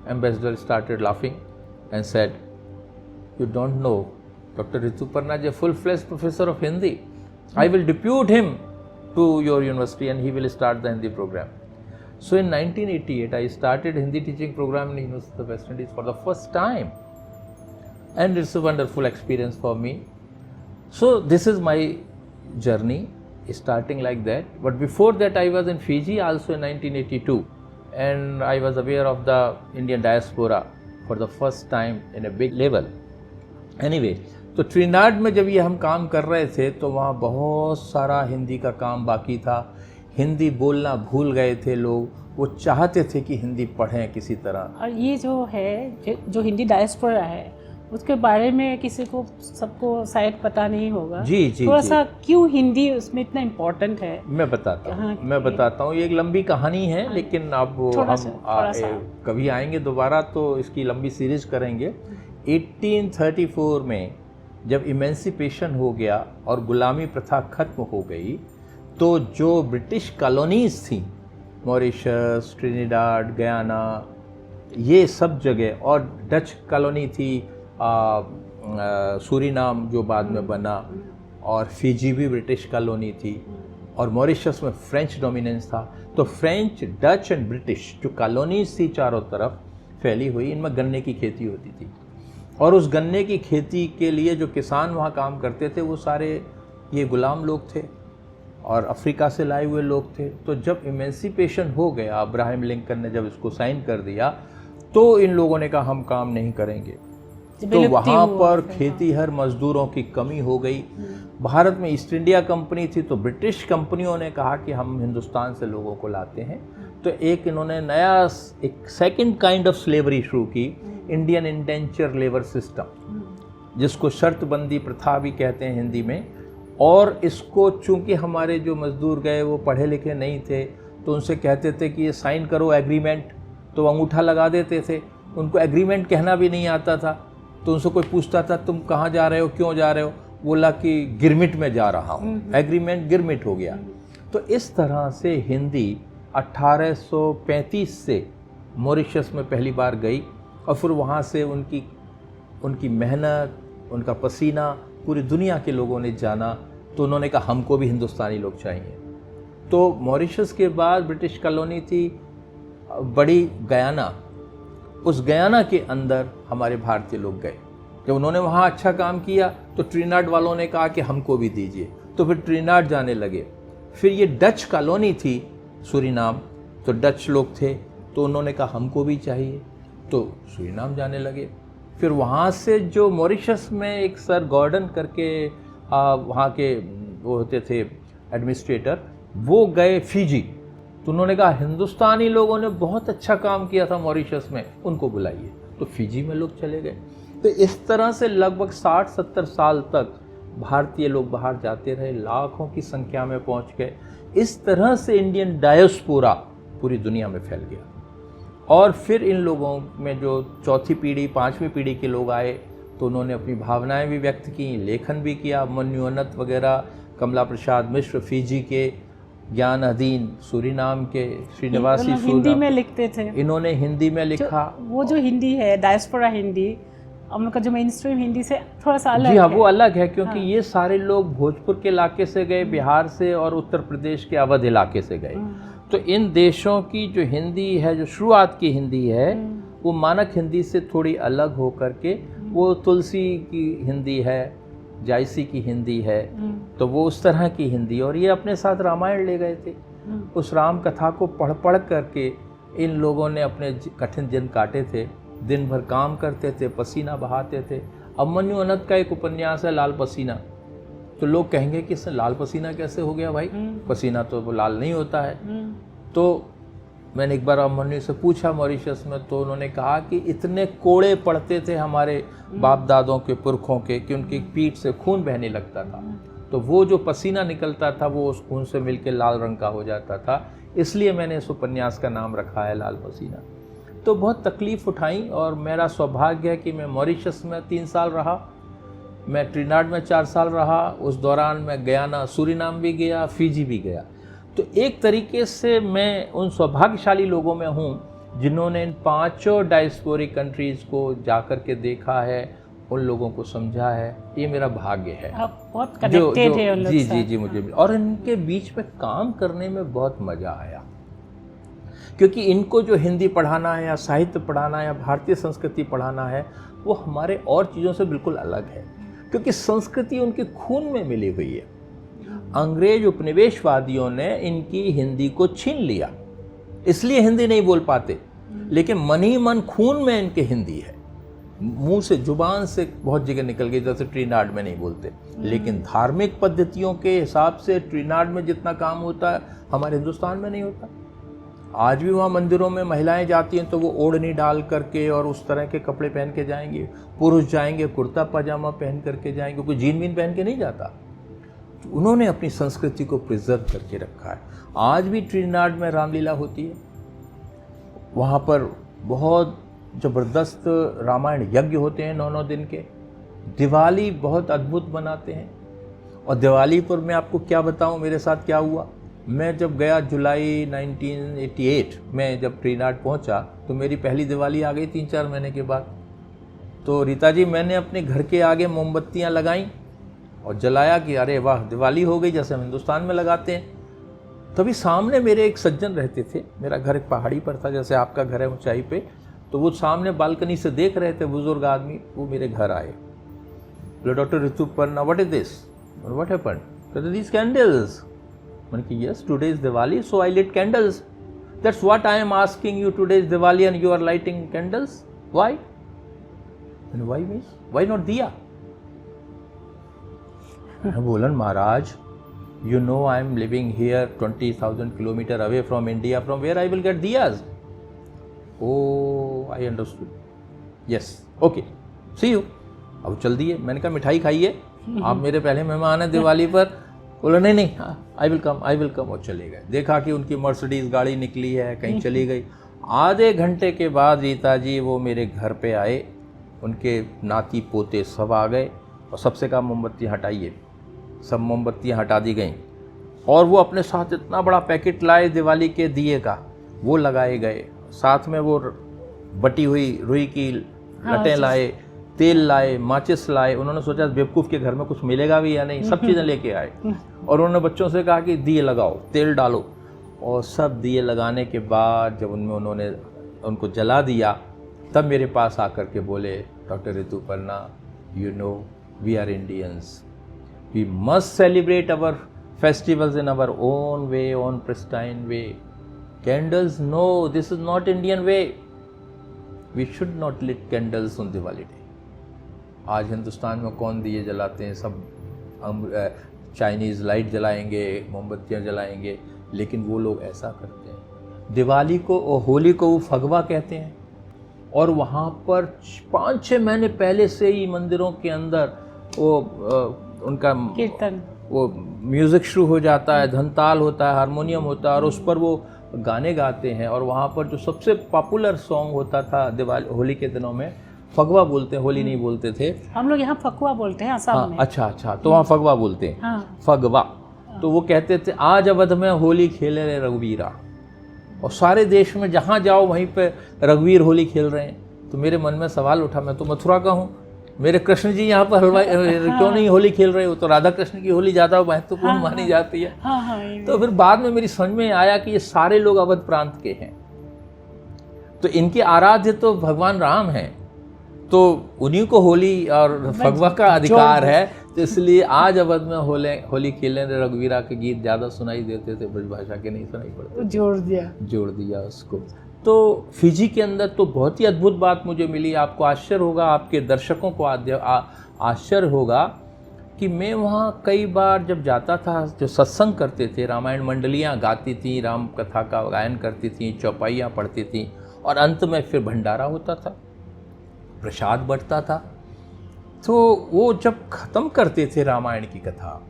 ambassador started laughing and said, you don't know, Dr. Rituparna is a full-fledged professor of Hindi. I will depute him to your university and he will start the Hindi program. So in 1988, I started Hindi teaching program in the University of the West Indies for the first time. And it's a wonderful experience for me. So this is my journey, starting like that. But before that, I was in Fiji also in 1982. And I was aware of the Indian diaspora for the first time in a big level. Anyway, तो ट्रिनिडाड में जब ये हम काम कर रहे थे तो वहाँ बहुत सारा हिंदी का काम बाकी था। हिंदी बोलना भूल गए थे लोग, वो चाहते थे कि हिंदी पढ़ें किसी तरह। और ये जो है, जो हिंदी डायस्पोरा है, उसके बारे में किसी को, सबको शायद पता नहीं होगा। जी जी, थोड़ा सा क्यों हिंदी उसमें इतना इम्पोर्टेंट है मैं बताता हूँ। ये एक लंबी कहानी है, लेकिन अब हम कभी आएंगे दोबारा तो इसकी लंबी सीरीज करेंगे। 1834 में जब इमेंसिपेशन हो गया और गुलामी प्रथा खत्म हो गई, तो जो ब्रिटिश कॉलोनीज थी, मॉरिशस, ट्रिनिडाड, गयाना, ये सब जगह, और डच कॉलोनी थी सूरीनाम जो बाद में बना, और फिजी भी ब्रिटिश कॉलोनी थी, और मॉरिशस में फ्रेंच डोमिनेंस था। तो फ्रेंच, डच एंड ब्रिटिश जो कॉलोनीज थी चारों तरफ फैली हुई, इनमें गन्ने की खेती होती थी। और उस गन्ने की खेती के लिए जो किसान वहाँ काम करते थे वो सारे ये गुलाम लोग थे और अफ्रीका से लाए हुए लोग थे। तो जब इमेंसिपेशन हो गया, अब्राहम लिंकन ने जब इसको साइन कर दिया, तो इन लोगों ने कहा हम काम नहीं करेंगे। तो वहाँ पर खेतीहर मजदूरों की कमी हो गई। भारत में ईस्ट इंडिया कंपनी थी, तो ब्रिटिश कंपनियों ने कहा कि हम हिंदुस्तान से लोगों को लाते हैं। तो एक इन्होंने नया, एक सेकंड काइंड ऑफ स्लेवरी शुरू की, इंडियन इंडेंचर लेबर सिस्टम, जिसको शर्तबंदी प्रथा भी कहते हैं हिंदी में। और इसको चूंकि हमारे जो मजदूर गए वो पढ़े लिखे नहीं थे, तो उनसे कहते थे कि ये साइन करो एग्रीमेंट, तो अंगूठा लगा देते थे। उनको एग्रीमेंट कहना भी नहीं आता था, तो उनसे कोई पूछता था तुम कहाँ जा रहे हो, क्यों जा रहे हो, बोला कि गिरमिट में जा रहा हूँ, एग्रीमेंट गिरमिट हो गया। तो इस तरह से हिंदी 1835 से मॉरिशस में पहली बार गई और फिर वहाँ से उनकी मेहनत, उनका पसीना पूरी दुनिया के लोगों ने जाना, तो उन्होंने कहा हमको भी हिंदुस्तानी लोग चाहिए। तो मॉरिशस के बाद ब्रिटिश कॉलोनी थी बड़ी गयाना, उस गयाना के अंदर हमारे भारतीय लोग गए। जब उन्होंने वहाँ अच्छा काम किया तो ट्रिनिडाद वालों ने कहा कि हमको भी दीजिए, तो फिर ट्रिनिडाद जाने लगे। फिर ये डच कॉलोनी थी सूरीनाम, तो डच लोग थे, तो उन्होंने कहा हमको भी चाहिए, तो सूरीनाम जाने लगे। फिर वहाँ से जो मॉरिशस में एक सर गॉर्डन करके वहाँ के वो होते थे एडमिनिस्ट्रेटर, वो गए फिजी, तो उन्होंने कहा हिंदुस्तानी लोगों ने बहुत अच्छा काम किया था मॉरिशस में, उनको बुलाइए, तो फिजी में लोग चले गए। तो इस तरह से लगभग 60-70 साल तक भारतीय लोग बाहर जाते रहे, लाखों की संख्या में पहुंच गए। इस तरह से इंडियन डायस्पोरा पूरी दुनिया में फैल गया। और फिर इन लोगों में जो चौथी पीढ़ी, पांचवी पीढ़ी के लोग आए, तो उन्होंने अपनी भावनाएं भी व्यक्त की, लेखन भी किया। मन्युअनत वगैरह, कमला प्रसाद मिश्र फिजी के, ज्ञान अधीन सूरीनाम के, श्रीनिवासी हिंदी में लिखते थे, इन्होंने हिंदी में लिखा। वो जो हिंदी है डायस्पोरा हिंदी, हम लोग का जो मेन स्ट्रीम हिंदी से थोड़ा सा अलग जी हाँ, है। वो अलग है, क्योंकि ये सारे लोग भोजपुर के इलाके से गए, बिहार से और उत्तर प्रदेश के अवध इलाके से गए। तो इन देशों की जो हिंदी है, जो शुरुआत की हिंदी है, वो मानक हिंदी से थोड़ी अलग हो करके, वो तुलसी की हिंदी है, जायसी की हिंदी है, तो वो उस तरह की हिंदी। और ये अपने साथ रामायण ले गए थे। उस राम कथा को पढ़ पढ़ करके इन लोगों ने अपने कठिन दिन काटे थे, दिन भर काम करते थे, पसीना बहाते थे। अभिमन्यु अनंत का एक उपन्यास है लाल पसीना, तो लोग कहेंगे कि इससे लाल पसीना कैसे हो गया भाई, पसीना तो वो लाल नहीं होता है। तो मैंने एक बार अभिमन्यु से पूछा मॉरिशस में, तो उन्होंने कहा कि इतने कोड़े पड़ते थे हमारे बाप दादों के, पुरखों के, कि उनकी पीठ से खून बहने लगता था, तो वो जो पसीना निकलता था वो उस खून से मिलके लाल रंग का हो जाता था। इसलिए मैंने इस उपन्यास का नाम रखा है लाल पसीना। तो बहुत तकलीफ़ उठाई, और मेरा सौभाग्य है कि मैं मॉरिशस में 3 साल रहा, मैं ट्रिनिडाद में 4 साल रहा। उस दौरान मैं गयाना, सूरीनाम भी गया, फिजी भी गया। तो एक तरीके से मैं उन सौभाग्यशाली लोगों में हूँ जिन्होंने इन 5 डायस्पोरिक कंट्रीज़ को जाकर के देखा है, उन लोगों को समझा है। ये मेरा भाग्य है। आप बहुत कनेक्टेड है उन लोग जी से। जी जी, मुझे भी। और इनके बीच में काम करने में बहुत मज़ा आया, क्योंकि इनको जो हिंदी पढ़ाना है या साहित्य पढ़ाना है या भारतीय संस्कृति पढ़ाना है, वो हमारे और चीज़ों से बिल्कुल अलग है, क्योंकि संस्कृति उनके खून में मिली हुई है। अंग्रेज उपनिवेशवादियों ने इनकी हिंदी को छीन लिया, इसलिए हिंदी नहीं बोल पाते, लेकिन मन ही मन खून में इनके हिंदी है। मुंह से, जुबान से बहुत जगह निकल गई, जैसे ट्रिनिडाद में नहीं बोलते, लेकिन धार्मिक पद्धतियों के हिसाब से ट्रिनिडाद में जितना काम होता है हमारे हिंदुस्तान में नहीं होता। आज भी वहाँ मंदिरों में महिलाएं जाती हैं तो वो ओढ़नी डाल करके और उस तरह के कपड़े पहन के जाएंगे, पुरुष जाएंगे कुर्ता पजामा पहन करके जाएंगे, कोई जीन वीन पहन के नहीं जाता। तो उन्होंने अपनी संस्कृति को प्रिजर्व करके रखा है। आज भी ट्रिनिडाद में रामलीला होती है, वहाँ पर बहुत ज़बरदस्त रामायण यज्ञ होते हैं 9-9 दिन के। दिवाली बहुत अद्भुत बनाते हैं, और दिवाली पर मैं आपको क्या बताऊं मेरे साथ क्या हुआ। मैं जब गया जुलाई 1988 में, जब ट्रिनिडाद पहुंचा, तो मेरी पहली दिवाली आ गई 3-4 महीने के बाद। तो रीता जी, मैंने अपने घर के आगे मोमबत्तियां लगाईं और जलाया कि अरे वाह दिवाली हो गई, जैसे हम हिंदुस्तान में लगाते हैं। तभी सामने मेरे एक सज्जन रहते थे, मेरा घर एक पहाड़ी पर था जैसे आपका घर है ऊंचाई पे, तो वो सामने बालकनी से देख रहे थे, बुजुर्ग आदमी, वो मेरे घर आए। बोले doctor Rituparna, what is this, what happened? कहते दीज कैंडल्स। मैंने कहा yes, today is Diwali so I lit candles, that's what I am asking you, today is Diwali and you are lighting candles, why? Why means why not diya? बोलन महाराज, you know I am living here 20,000 kilometers away from India, from where I will get diyas? Oh, I understood. Yes, okay, see you. अब चल दिए। मैंने कहा मिठाई खाइए, आप मेरे पहले मेहमान हैं दिवाली पर, बोला नहीं नहीं, हाँ आई विल कम, और चले गए। देखा कि उनकी मर्सिडीज़ गाड़ी निकली है, कहीं चली गई। आधे घंटे के बाद रीता जी वो मेरे घर पे आए, उनके नाती पोते सब आ गए, और सबसे कहा मोमबत्ती हटाइए। सब मोमबत्तियाँ हटा दी गई, और वो अपने साथ इतना बड़ा पैकेट लाए दिवाली के दिए का, वो लगाए गए। साथ में वो बटी हुई रुई की लटें लाए, तेल लाए, माचिस लाए। उन्होंने सोचा बेवकूफ़ के घर में कुछ मिलेगा भी या नहीं, सब चीज़ें लेके आए। और उन्होंने बच्चों से कहा कि दिए लगाओ, तेल डालो, और सब दिए लगाने के बाद जब उन्होंने उनको जला दिया, तब मेरे पास आकर के बोले, doctor Rituparna, you know we are Indians, we must celebrate our festivals in our own way, own pristine way. Candles, no, this is not Indian way. We should not lit candles on Diwali day. आज हिंदुस्तान में कौन दिए जलाते हैं, सब हम चाइनीज़ लाइट जलाएंगे, मोमबत्तियाँ जलाएंगे, लेकिन वो लोग ऐसा करते हैं। दिवाली को और होली को वो फगवा कहते हैं, और वहाँ पर 5-6 महीने पहले से ही मंदिरों के अंदर वो उनका कीर्तन, वो म्यूज़िक शुरू हो जाता है, धनताल होता है, हारमोनियम होता है, और उस पर वो गाने गाते हैं। और वहाँ पर जो सबसे पॉपुलर सॉन्ग होता था दिवाली होली के दिनों में, फगवा बोलते हैं, होली नहीं बोलते थे हम लोग यहाँ फकुआ बोलते हैं असम में। अच्छा, तो वहाँ फगवा बोलते हैं। हाँ। फगवा। तो वो कहते थे, आज अवध में होली खेले रे रघुवीरा, और सारे देश में जहाँ जाओ वहीं पे रघुवीर होली खेल रहे हैं। तो मेरे मन में सवाल उठा, मैं तो मथुरा का हूँ, मेरे कृष्ण जी यहाँ पर हलवाई क्यों नहीं होली खेल रहे हो? तो राधा कृष्ण की होली ज़्यादा महत्वपूर्ण मानी जाती है। तो फिर बाद में मेरी समझ में आया कि ये सारे लोग अवध प्रांत के हैं, तो इनके आराध्य तो भगवान राम हैं, तो उन्हीं को होली और फगवा का अधिकार है। तो इसलिए आज अवध में होली खेलने रघुवीरा के गीत ज़्यादा सुनाई देते थे, ब्रजभाषा के नहीं सुनाई पड़ते। जोड़ दिया उसको। तो फिजी के अंदर तो बहुत ही अद्भुत बात मुझे मिली। आपको आश्चर्य होगा, आपके दर्शकों को आश्चर्य होगा कि मैं वहाँ कई बार जब जाता था, जो सत्संग करते थे, रामायण मंडलियाँ गाती थी, राम कथा का गायन करती थी, चौपाइयाँ पढ़ती थी, और अंत में फिर भंडारा होता था, प्रसाद बंटता था। तो वो जब ख़त्म करते थे रामायण की कथा,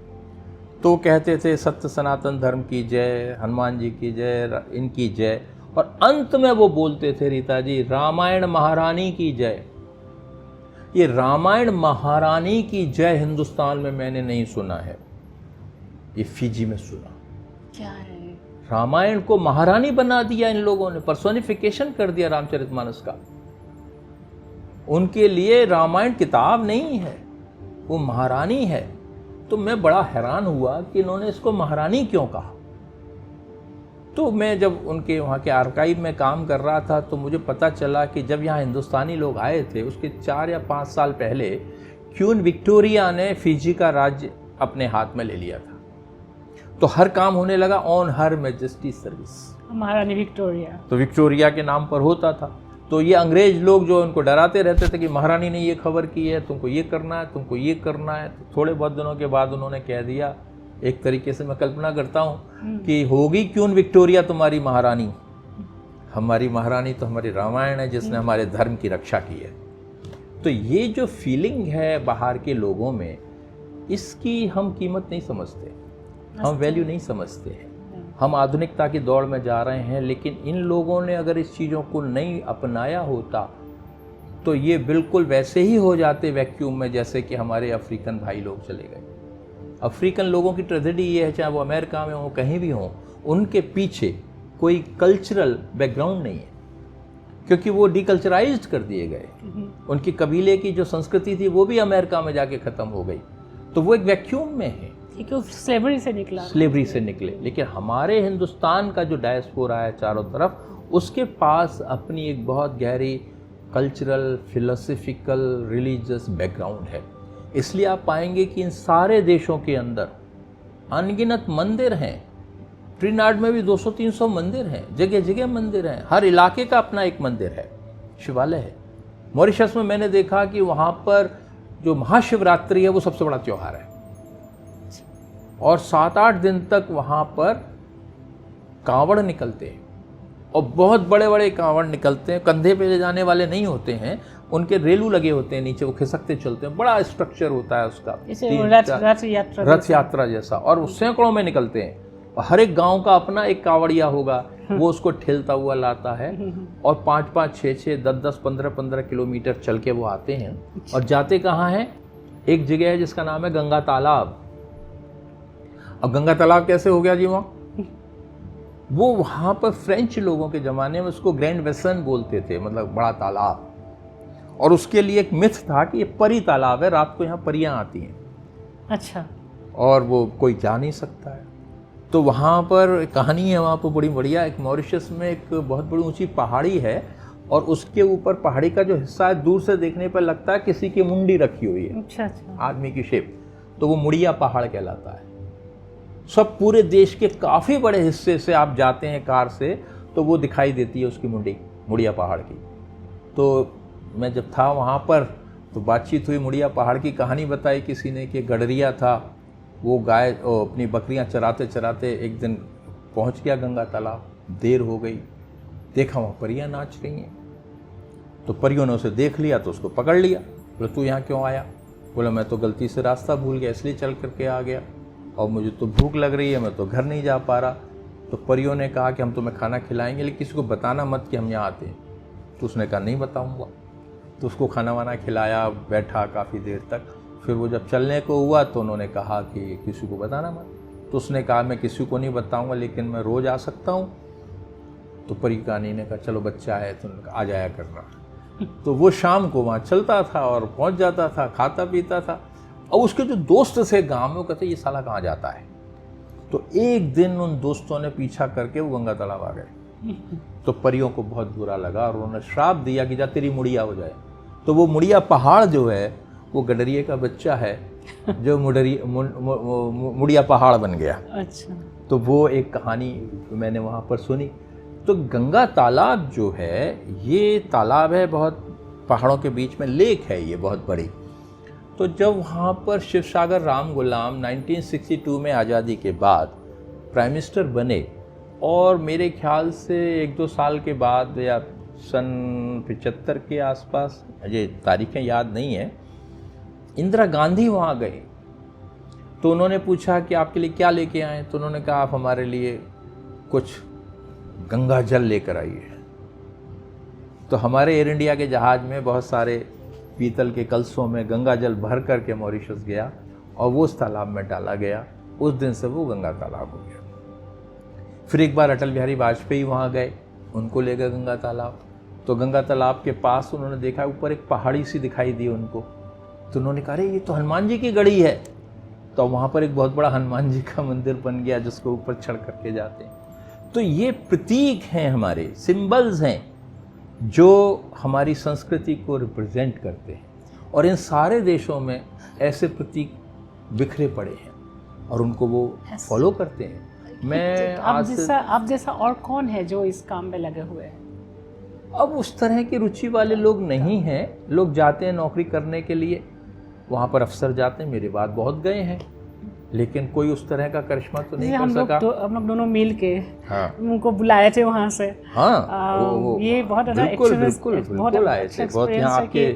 तो कहते थे सत्य सनातन धर्म की जय, हनुमान जी की जय, इनकी जय, और अंत में वो बोलते थे, रीता जी, रामायण महारानी की जय। ये रामायण महारानी की जय हिंदुस्तान में मैंने नहीं सुना है, ये फिजी में सुना। क्या है? रामायण को महारानी बना दिया इन लोगों ने, पर्सोनिफिकेशन कर दिया रामचरितमानस का। उनके लिए रामायण किताब नहीं है, वो महारानी है। तो मैं बड़ा हैरान हुआ कि इन्होंने इसको महारानी क्यों कहा। तो मैं जब उनके वहाँ के आर्काइव में काम कर रहा था, तो मुझे पता चला कि जब यहाँ हिंदुस्तानी लोग आए थे, उसके 4 या 5 साल पहले क्वीन विक्टोरिया ने फिजी का राज्य अपने हाथ में ले लिया था। तो हर काम होने लगा ऑन हर मैजेस्टी सर्विस, महारानी विक्टोरिया। तो विक्टोरिया के नाम पर होता था। तो ये अंग्रेज लोग जो उनको डराते रहते थे कि महारानी ने ये खबर की है, तुमको ये करना है, तुमको ये करना है। तो थोड़े बहुत दिनों के बाद उन्होंने कह दिया, एक तरीके से मैं कल्पना करता हूँ कि होगी क्वीन विक्टोरिया तुम्हारी महारानी, हमारी महारानी तो हमारी रामायण है, जिसने हमारे धर्म की रक्षा की है। तो ये जो फीलिंग है बाहर के लोगों में, इसकी हम कीमत नहीं समझते, हम वैल्यू नहीं समझते हैं। हम आधुनिकता की दौड़ में जा रहे हैं, लेकिन इन लोगों ने अगर इस चीज़ों को नहीं अपनाया होता तो ये बिल्कुल वैसे ही हो जाते वैक्यूम में, जैसे कि हमारे अफ्रीकन भाई लोग चले गए। अफ्रीकन लोगों की ट्रेजेडी ये है, चाहे वो अमेरिका में हो, कहीं भी हो, उनके पीछे कोई कल्चरल बैकग्राउंड नहीं है, क्योंकि वो डीकल्चराइज्ड कर दिए गए। उनकी कबीले की जो संस्कृति थी वो भी अमेरिका में जाके ख़त्म हो गई। तो वो एक वैक्यूम में है, स्लेवरी से निकले। लेकिन हमारे हिंदुस्तान का जो डायस्पोरा है चारों तरफ, उसके पास अपनी एक बहुत गहरी कल्चरल, फिलोसफिकल, रिलीजियस बैकग्राउंड है। इसलिए आप पाएंगे कि इन सारे देशों के अंदर अनगिनत मंदिर हैं। ट्रिनिडाद में भी 200-300 मंदिर हैं, जगह जगह मंदिर हैं, हर इलाके का अपना एक मंदिर है, शिवालय है। मॉरिशस में मैंने देखा कि वहाँ पर जो महाशिवरात्रि है वो सबसे बड़ा त्यौहार है, और 7-8 दिन तक वहाँ पर कांवड़ निकलते हैं, और बहुत बड़े बड़े कांवड़ निकलते हैं, कंधे पे ले जाने वाले नहीं होते हैं, उनके रेलू लगे होते हैं नीचे, वो खिसकते चलते हैं, बड़ा स्ट्रक्चर होता है उसका, रथ यात्रा जैसा, और वो सैकड़ों में निकलते हैं। और हर एक गांव का अपना एक कावड़िया होगा, वो उसको ठेलता हुआ लाता है, और 5-5, 6-6, 10-10, 15-15 किलोमीटर चल के वो आते हैं। और जाते कहाँ हैं? एक जगह है जिसका नाम है गंगा तालाब। अब गंगा तालाब कैसे हो गया जी वहाँ? वो वहाँ पर फ्रेंच लोगों के ज़माने में उसको ग्रैंड वेसन बोलते थे, मतलब बड़ा तालाब। और उसके लिए एक मिथ था कि ये परी तालाब है, रात को यहाँ परियां आती हैं। अच्छा। और वो कोई जा नहीं सकता है। तो वहाँ पर कहानी है वहाँ पर बड़ी बढ़िया। एक मॉरिशस में एक बहुत बड़ी ऊंची पहाड़ी है, और उसके ऊपर पहाड़ी का जो हिस्सा है दूर से देखने पर लगता है किसी की मुंडी रखी हुई है। अच्छा अच्छा। आदमी की शेप, तो वो मुड़िया पहाड़ कहलाता है। सब पूरे देश के काफ़ी बड़े हिस्से से आप जाते हैं कार से, तो वो दिखाई देती है उसकी मुंडी, मुड़िया पहाड़ की। तो मैं जब था वहाँ पर तो बातचीत हुई, मुड़िया पहाड़ की कहानी बताई किसी ने कि गडरिया था, वो गाय अपनी बकरियां चराते चराते एक दिन पहुँच गया गंगा तालाब, देर हो गई, देखा वहाँ परियां नाच रही हैं। तो परियों ने उसे देख लिया तो उसको पकड़ लिया, बोले तू यहाँ क्यों आया? बोला मैं तो गलती से रास्ता भूल गया इसलिए चल करके आ गया, और मुझे तो भूख लग रही है, मैं तो घर नहीं जा पा रहा। तो परियों ने कहा कि हम तुम्हें खाना खिलाएंगे, लेकिन किसी को बताना मत कि हम यहाँ आते हैं। तो उसने कहा नहीं बताऊँगा। तो उसको खाना वाना खिलाया, बैठा काफ़ी देर तक। फिर वो जब चलने को हुआ तो उन्होंने कहा कि किसी को बताना मत। तो उसने कहा मैं किसी को नहीं बताऊँगा, लेकिन मैं रोज़ आ सकता हूँ। तो परी कहानी ने कहा चलो बच्चा है तो आ जाया करना। तो वो शाम को वहाँ चलता था और पहुँच जाता था, खाता पीता था। और उसके जो दोस्त थे गांव में, वो कहते ये साला कहाँ जाता है। तो एक दिन उन दोस्तों ने पीछा करके वो गंगा तालाब आ गए। तो परियों को बहुत बुरा लगा और उन्होंने श्राप दिया कि जा तेरी मुड़िया हो जाए। तो वो मुड़िया पहाड़ जो है वो गडरिए का बच्चा है जो मुड़िया पहाड़ बन गया। अच्छा। तो वो एक कहानी मैंने वहाँ पर सुनी। तो गंगा तालाब जो है, ये तालाब है बहुत पहाड़ों के बीच में, लेक है ये बहुत बड़ी। तो जब वहाँ पर शिवसागर राम गुलाम 1962 में आज़ादी के बाद प्राइम मिनिस्टर बने, और मेरे ख्याल से 1-2 साल के बाद या सन 75 के आसपास, ये तारीखें याद नहीं है, इंदिरा गांधी वहाँ गए। तो उन्होंने पूछा कि आपके लिए क्या लेके आए? तो उन्होंने कहा आप हमारे लिए कुछ गंगा जल लेकर आइए। तो हमारे एयर इंडिया के जहाज़ में बहुत सारे पीतल के कलशों में गंगा जल भर करके मॉरिशस गया, और वो उस तालाब में डाला गया। उस दिन से वो गंगा तालाब हो गया। फिर एक बार अटल बिहारी वाजपेयी वहाँ गए, उनको ले गए गंगा तालाब। तो गंगा तालाब के पास उन्होंने देखा ऊपर एक पहाड़ी सी दिखाई दी उनको। तो उन्होंने कहा अरे ये तो हनुमान जी की गढ़ी है। तो वहाँ पर एक बहुत बड़ा हनुमान जी का मंदिर बन गया जिसको ऊपर चढ़ करके जाते हैं। तो ये प्रतीक हैं, हमारे सिंबल्स हैं जो हमारी संस्कृति को रिप्रेजेंट करते हैं। और इन सारे देशों में ऐसे प्रतीक बिखरे पड़े हैं और उनको वो फॉलो करते हैं। मैं आप जैसा और कौन है जो इस काम में लगे हुए हैं? अब उस तरह की रुचि वाले लोग नहीं हैं। लोग जाते हैं नौकरी करने के लिए, वहाँ पर अफसर जाते हैं, मेरे बाद बहुत गए हैं, लेकिन कोई उस तरह का करिश्मा तो नहीं कर सका। हम लोग दोनों मिल के उनको बुलाए थे वहाँ से। हाँ, ये बहुत बिल्कुल आए थे। बहुत यहाँ आपके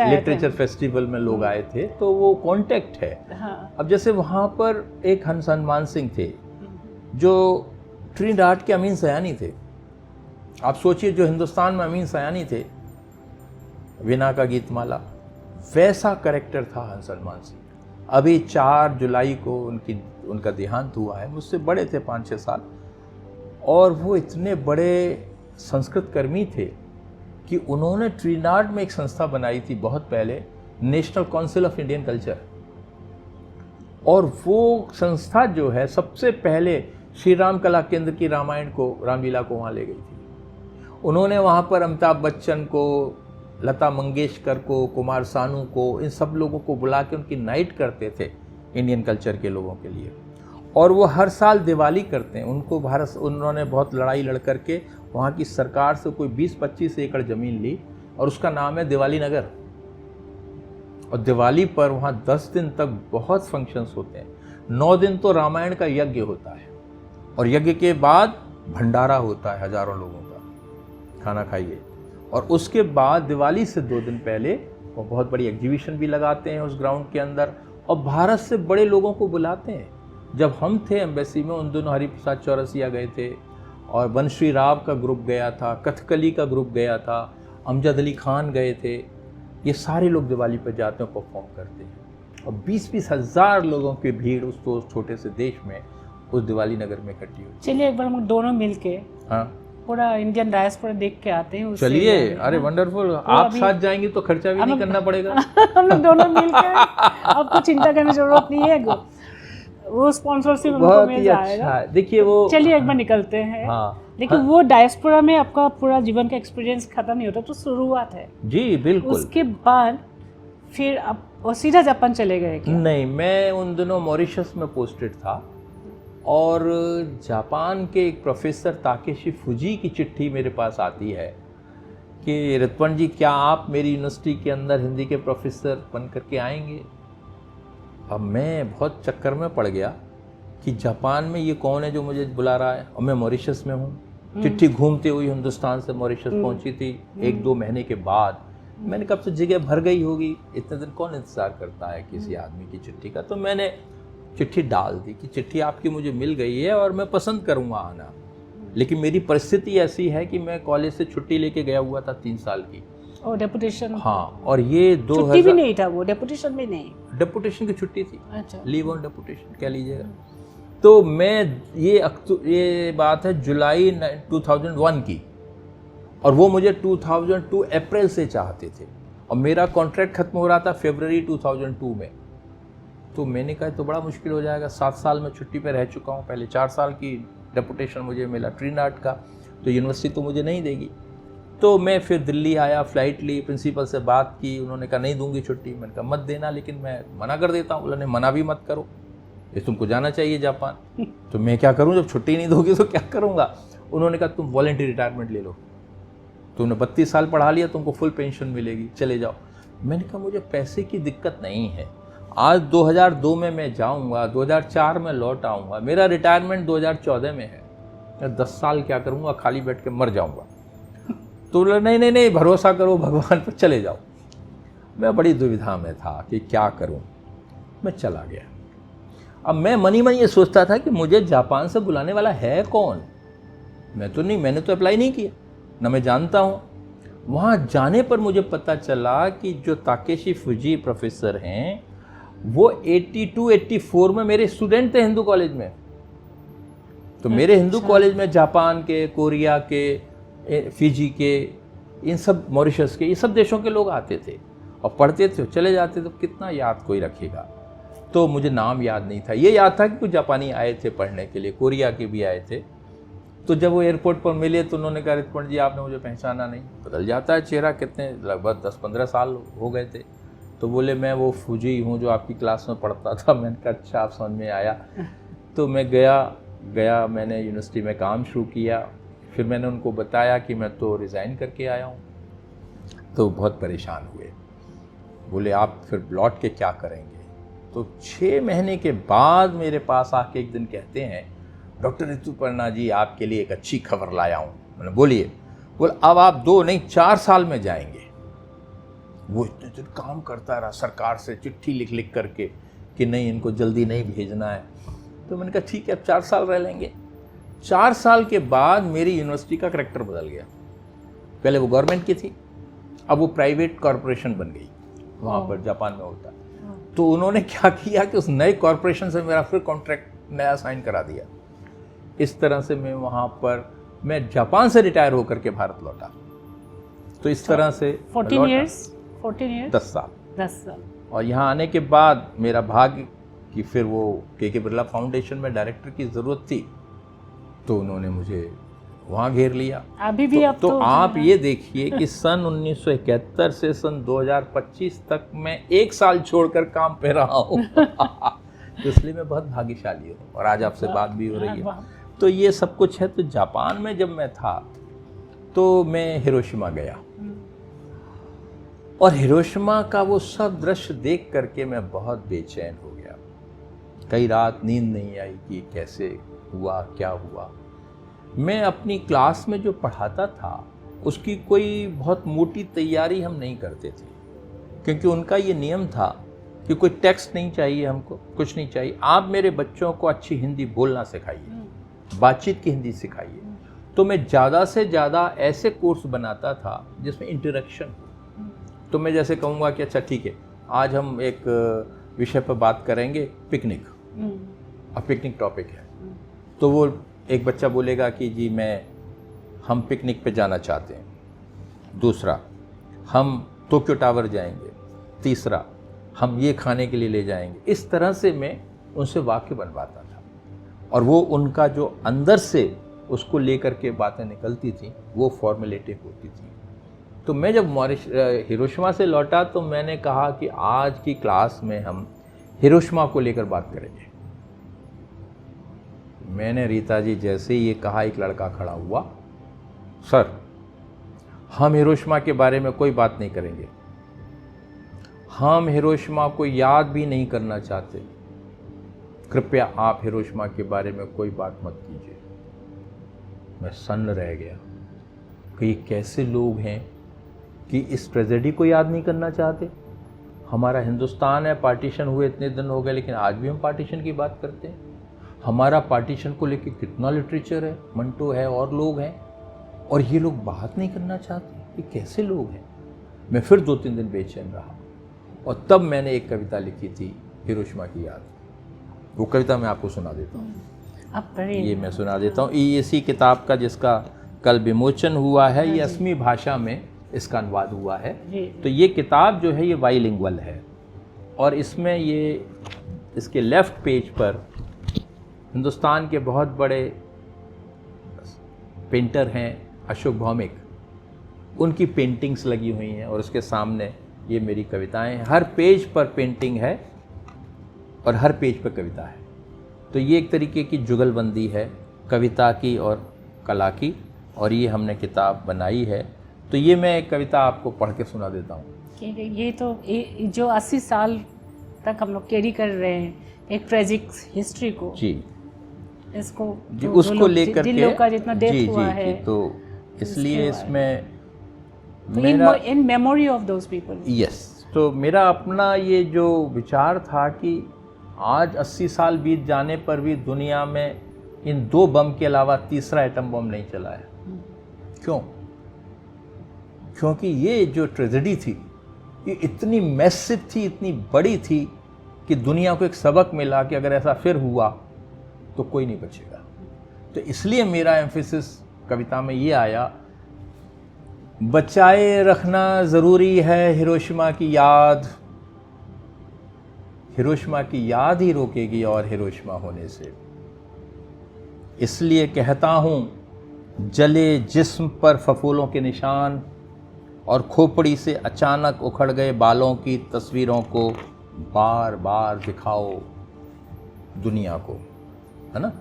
लिटरेचर फेस्टिवल में लोग आए थे, तो वो कांटेक्ट है। हाँ। अब जैसे वहाँ पर एक हनुमान सिंह थे जो ट्रिनिडाद के अमीन सयानी थे। आप सोचिए जो हिंदुस्तान में अमीन सयानी थे, वीणा का गीतमाला, वैसा कैरेक्टर था हनुमान सिंह। अभी 4 जुलाई को उनका देहांत हुआ है। मुझसे बड़े थे 5-6 साल, और वो इतने बड़े संस्कृत कर्मी थे कि उन्होंने ट्रिनिडाद में एक संस्था बनाई थी बहुत पहले, national council of Indian culture. और वो संस्था जो है सबसे पहले श्री राम कला केंद्र की रामायण को, रामलीला को वहाँ ले गई थी। उन्होंने वहाँ पर अमिताभ बच्चन को, लता मंगेशकर को, कुमार सानू को, इन सब लोगों को बुला के उनकी नाइट करते थे इंडियन कल्चर के लोगों के लिए। और वो हर साल दिवाली करते हैं। उन्होंने बहुत लड़ाई लड़ करके वहाँ की सरकार से कोई 20-25 एकड़ ज़मीन ली, और उसका नाम है दिवाली नगर। और दिवाली पर वहाँ 10 दिन तक बहुत फंक्शंस होते हैं। 9 दिन तो रामायण का यज्ञ होता है, और यज्ञ के बाद भंडारा होता है हज़ारों लोगों का, खाना खाइए। और उसके बाद दिवाली से 2 दिन पहले वो बहुत बड़ी एग्जीबिशन भी लगाते हैं उस ग्राउंड के अंदर, और भारत से बड़े लोगों को बुलाते हैं। जब हम थे एम्बेसी में, उन दिनों हरिप्रसाद चौरसिया गए थे, और वंशी राव का ग्रुप गया था, कथकली का ग्रुप गया था, अमजद अली खान गए थे। ये सारे लोग दिवाली पर जाते हैं, परफॉर्म करते हैं, और 20-20 हज़ार लोगों की भीड़ उस छोटे से देश में उस दिवाली नगर में इकट्ठी हुई। चलिए एक बार हम दोनों मिलके हाँ पूरा इंडियन डायस्पोरा देख के आते हैं। चलिए, अरे वंडरफुल, आप साथ जाएंगे तो खर्चा भी नहीं करना पड़ेगा। हम लोग दोनों मिलके, आपको चिंता करने की जरूरत नहीं है, वो स्पॉन्सरशिप उनको मिल जाएगा। अच्छा, देखिए वो, चलिए एक बार निकलते हैं। हाँ, लेकिन वो डायस्पोरा में आपका पूरा जीवन का एक्सपीरियंस खत्म नहीं होता, तो शुरुआत है जी बिल्कुल। उसके बाद फिर आप और सीधा जापान चले गए क्या? नहीं, मैं उन दिनों मॉरिशस में पोस्टेड था, और जापान के एक प्रोफेसर ताकेशी फुजी की चिट्ठी मेरे पास आती है कि रित्वन जी, क्या आप मेरी यूनिवर्सिटी के अंदर हिंदी के प्रोफेसर बन करके आएंगे? अब मैं बहुत चक्कर में पड़ गया कि जापान में ये कौन है जो मुझे बुला रहा है, और मैं मॉरिशस में हूँ। चिट्ठी घूमते हुए हिंदुस्तान से मॉरिशस पहुँची थी 1-2 महीने के बाद। मैंने कब से जगह भर गई होगी, इतने दिन कौन इंतज़ार करता है किसी आदमी की चिट्ठी का। तो मैंने चिट्ठी डाल दी कि चिट्ठी आपकी मुझे मिल गई है और मैं पसंद करूँगा आना, लेकिन मेरी परिस्थिति ऐसी है कि मैं कॉलेज से छुट्टी लेके गया हुआ था 3 साल की। और डेपुटेशन? हाँ, और ये 2000 छुट्टी भी नहीं था, वो डेपुटेशन भी नहीं, डेपुटेशन की छुट्टी थी। अच्छा, लीव ऑन डेपुटेशन कह लीजिएगा। तो मैं ये बात है जुलाई 2001 की, और वो मुझे 2002 अप्रैल से चाहते थे, और मेरा कॉन्ट्रैक्ट खत्म हो रहा था फरवरी 2002 में। तो मैंने कहा तो बड़ा मुश्किल हो जाएगा, 7 साल में छुट्टी पे रह चुका हूँ, पहले 4 साल की डेपुटेशन मुझे मिला ट्रिनिडाद का, तो यूनिवर्सिटी तो मुझे नहीं देगी। तो मैं फिर दिल्ली आया, फ़्लाइट ली, प्रिंसिपल से बात की, उन्होंने कहा नहीं दूंगी छुट्टी। मैंने कहा मत देना, लेकिन मैं मना कर देता हूँ। उन्होंने मना भी मत करो, ये तुमको जाना चाहिए जापान। तो मैं क्या करूँ, जब छुट्टी नहीं दोगी तो क्या करूँगा। उन्होंने कहा तुम वॉलंटरी रिटायरमेंट ले लो, तुमने 32 साल पढ़ा लिया, तुमको फुल पेंशन मिलेगी, चले जाओ। मैंने कहा मुझे पैसे की दिक्कत नहीं है, आज 2002 में मैं जाऊंगा, 2004 में लौट आऊंगा, मेरा रिटायरमेंट 2014 में है, मैं 10 साल क्या करूंगा, खाली बैठ के मर जाऊंगा। तो बोला नहीं नहीं नहीं, भरोसा करो भगवान पर, चले जाओ। मैं बड़ी दुविधा में था कि क्या करूं, मैं चला गया। अब मैं मनी मन ये सोचता था कि मुझे जापान से बुलाने वाला है कौन, मैंने तो अप्लाई नहीं किया, ना मैं जानता हूँ। वहाँ जाने पर मुझे पता चला कि जो ताकेशी फुजी प्रोफेसर हैं वो 82-84 में मेरे स्टूडेंट थे हिंदू कॉलेज में। तो मेरे हिंदू कॉलेज में जापान के, कोरिया के, फिजी के, इन सब, मॉरिशस के, ये सब देशों के लोग आते थे और पढ़ते थे, चले जाते। तो कितना याद कोई रखेगा। तो मुझे नाम याद नहीं था, ये याद था कि कुछ जापानी आए थे पढ़ने के लिए, कोरिया के भी आए थे। तो जब वो एयरपोर्ट पर मिले तो उन्होंने कहा रित्वन जी आपने मुझे पहचाना नहीं। बदल जाता है चेहरा, कितने लगभग 10-15 साल हो गए थे। तो बोले मैं वो फुजी हूँ जो आपकी क्लास में पढ़ता था। मैंने कहा अच्छा, आप समझ में आया। तो मैं गया मैंने यूनिवर्सिटी में काम शुरू किया। फिर मैंने उनको बताया कि मैं तो रिज़ाइन करके आया हूँ। तो बहुत परेशान हुए, बोले आप फिर लौट के क्या करेंगे। तो 6 महीने के बाद मेरे पास आके एक दिन कहते हैं डॉक्टर ऋतुपर्णा जी आपके लिए एक अच्छी खबर लाया हूँ। मैंने बोलिए। बोले अब आप 2 नहीं 4 साल में जाएंगे। वो इतने दिन काम करता रहा, सरकार से चिट्ठी लिख करके कि नहीं इनको जल्दी नहीं भेजना है। तो मैंने कहा ठीक है, अब 4 साल रह लेंगे। 4 साल के बाद मेरी यूनिवर्सिटी का करैक्टर बदल गया। पहले वो गवर्नमेंट की थी, अब वो प्राइवेट कॉरपोरेशन बन गई, वहाँ पर जापान में होता है। तो उन्होंने क्या किया कि उस नए कॉरपोरेशन से मेरा फिर कॉन्ट्रैक्ट नया साइन करा दिया। इस तरह से मैं वहाँ पर, मैं जापान से रिटायर होकर के भारत लौटा। तो इस तरह से 14 ईयर्स 10 साल। 10 साल। और यहाँ आने के बाद मेरा भाग्य कि फिर वो के बिरला फाउंडेशन में डायरेक्टर की ज़रूरत थी, तो उन्होंने मुझे वहाँ घेर लिया। अभी भी तो आप ये देखिए कि सन 1971 से सन 2025 तक मैं 1 साल छोड़कर काम पे रहा हूँ। तो इसलिए मैं बहुत भाग्यशाली हूँ और आज आपसे बात भी हो रही है। तो ये सब कुछ है। तो जापान में जब मैं था तो मैं हिरोशिमा गया, और हिरोशिमा का वो सब दृश्य देख करके मैं बहुत बेचैन हो गया। कई रात नींद नहीं आई कि कैसे हुआ, क्या हुआ। मैं अपनी क्लास में जो पढ़ाता था उसकी कोई बहुत मोटी तैयारी हम नहीं करते थे, क्योंकि उनका ये नियम था कि कोई टेक्स्ट नहीं चाहिए, हमको कुछ नहीं चाहिए, आप मेरे बच्चों को अच्छी हिंदी बोलना सिखाइए, बातचीत की हिंदी सिखाइए। तो मैं ज़्यादा से ज़्यादा ऐसे कोर्स बनाता था जिसमें इंटरेक्शन हो। तो मैं जैसे कहूँगा कि अच्छा ठीक है, आज हम एक विषय पर बात करेंगे, पिकनिक, अब पिकनिक टॉपिक है, तो वो एक बच्चा बोलेगा कि जी हम पिकनिक पे जाना चाहते हैं, दूसरा हम टोक्यो टावर जाएंगे, तीसरा हम ये खाने के लिए ले जाएंगे। इस तरह से मैं उनसे वाक्य बनवाता था, और वो उनका जो अंदर से उसको लेकर के बातें निकलती थी वो फॉर्मुलेटिव होती थी। तो मैं जब हिरोशिमा से लौटा तो मैंने कहा कि आज की क्लास में हम हिरोशिमा को लेकर बात करेंगे। मैंने रीता जी जैसे ही ये कहा, एक लड़का खड़ा हुआ, सर हम हिरोशिमा के बारे में कोई बात नहीं करेंगे, हम हिरोशिमा को याद भी नहीं करना चाहते, कृपया आप हिरोशिमा के बारे में कोई बात मत कीजिए। मैं सन्न रह गया कि ये कैसे लोग हैं कि इस ट्रेजेडी को याद नहीं करना चाहते। हमारा हिंदुस्तान है, पार्टीशन हुए इतने दिन हो गए, लेकिन आज भी हम पार्टीशन की बात करते हैं। हमारा पार्टीशन को लेकर कितना लिटरेचर है, मंटो है और लोग हैं, और ये लोग बात नहीं करना चाहते। ये कैसे लोग हैं? मैं फिर 2-3 दिन बेचैन रहा, और तब मैंने एक कविता लिखी थी, हिरोशिमा की याद। वो कविता मैं आपको सुना देता हूँ, ये मैं सुना देता हूँ। इसी किताब का जिसका कल विमोचन हुआ है, ये असमी भाषा में इसका अनुवाद हुआ है। तो ये किताब जो है ये बाइलिंगुअल है, और इसमें ये इसके लेफ्ट पेज पर हिंदुस्तान के बहुत बड़े पेंटर हैं अशोक भौमिक, उनकी पेंटिंग्स लगी हुई हैं, और उसके सामने ये मेरी कविताएं हैं। हर पेज पर पेंटिंग है और हर पेज पर कविता है। तो ये एक तरीके की जुगलबंदी है कविता की और कला की, और ये हमने किताब बनाई है। तो ये मैं एक कविता आपको पढ़ के सुना देता हूँ। ये तो जो 80 साल तक हम लोग कैरी कर रहे हैं एक ट्रेजिक हिस्ट्री को, जी, इसको जी, उसको लेकर के लोग का जितना डेथ हुआ है, तो इसलिए इसमें in memory of those people. Yes, तो मेरा अपना ये जो विचार था कि आज 80 साल बीत जाने पर भी दुनिया में इन 2 बम के अलावा तीसरा एटम बम नहीं चला है। क्यों? क्योंकि ये जो ट्रेजेडी थी ये इतनी मैसिव थी, इतनी बड़ी थी कि दुनिया को एक सबक मिला कि अगर ऐसा फिर हुआ तो कोई नहीं बचेगा। तो इसलिए मेरा एम्फेसिस कविता में ये आया, बचाए रखना ज़रूरी है हिरोशिमा की याद, हिरोशिमा की याद ही रोकेगी और हिरोशिमा होने से। इसलिए कहता हूँ जले जिस्म पर फफूलों के निशान, और खोपड़ी से अचानक उखड़ गए बालों की तस्वीरों को बार बार दिखाओ दुनिया को, है ना।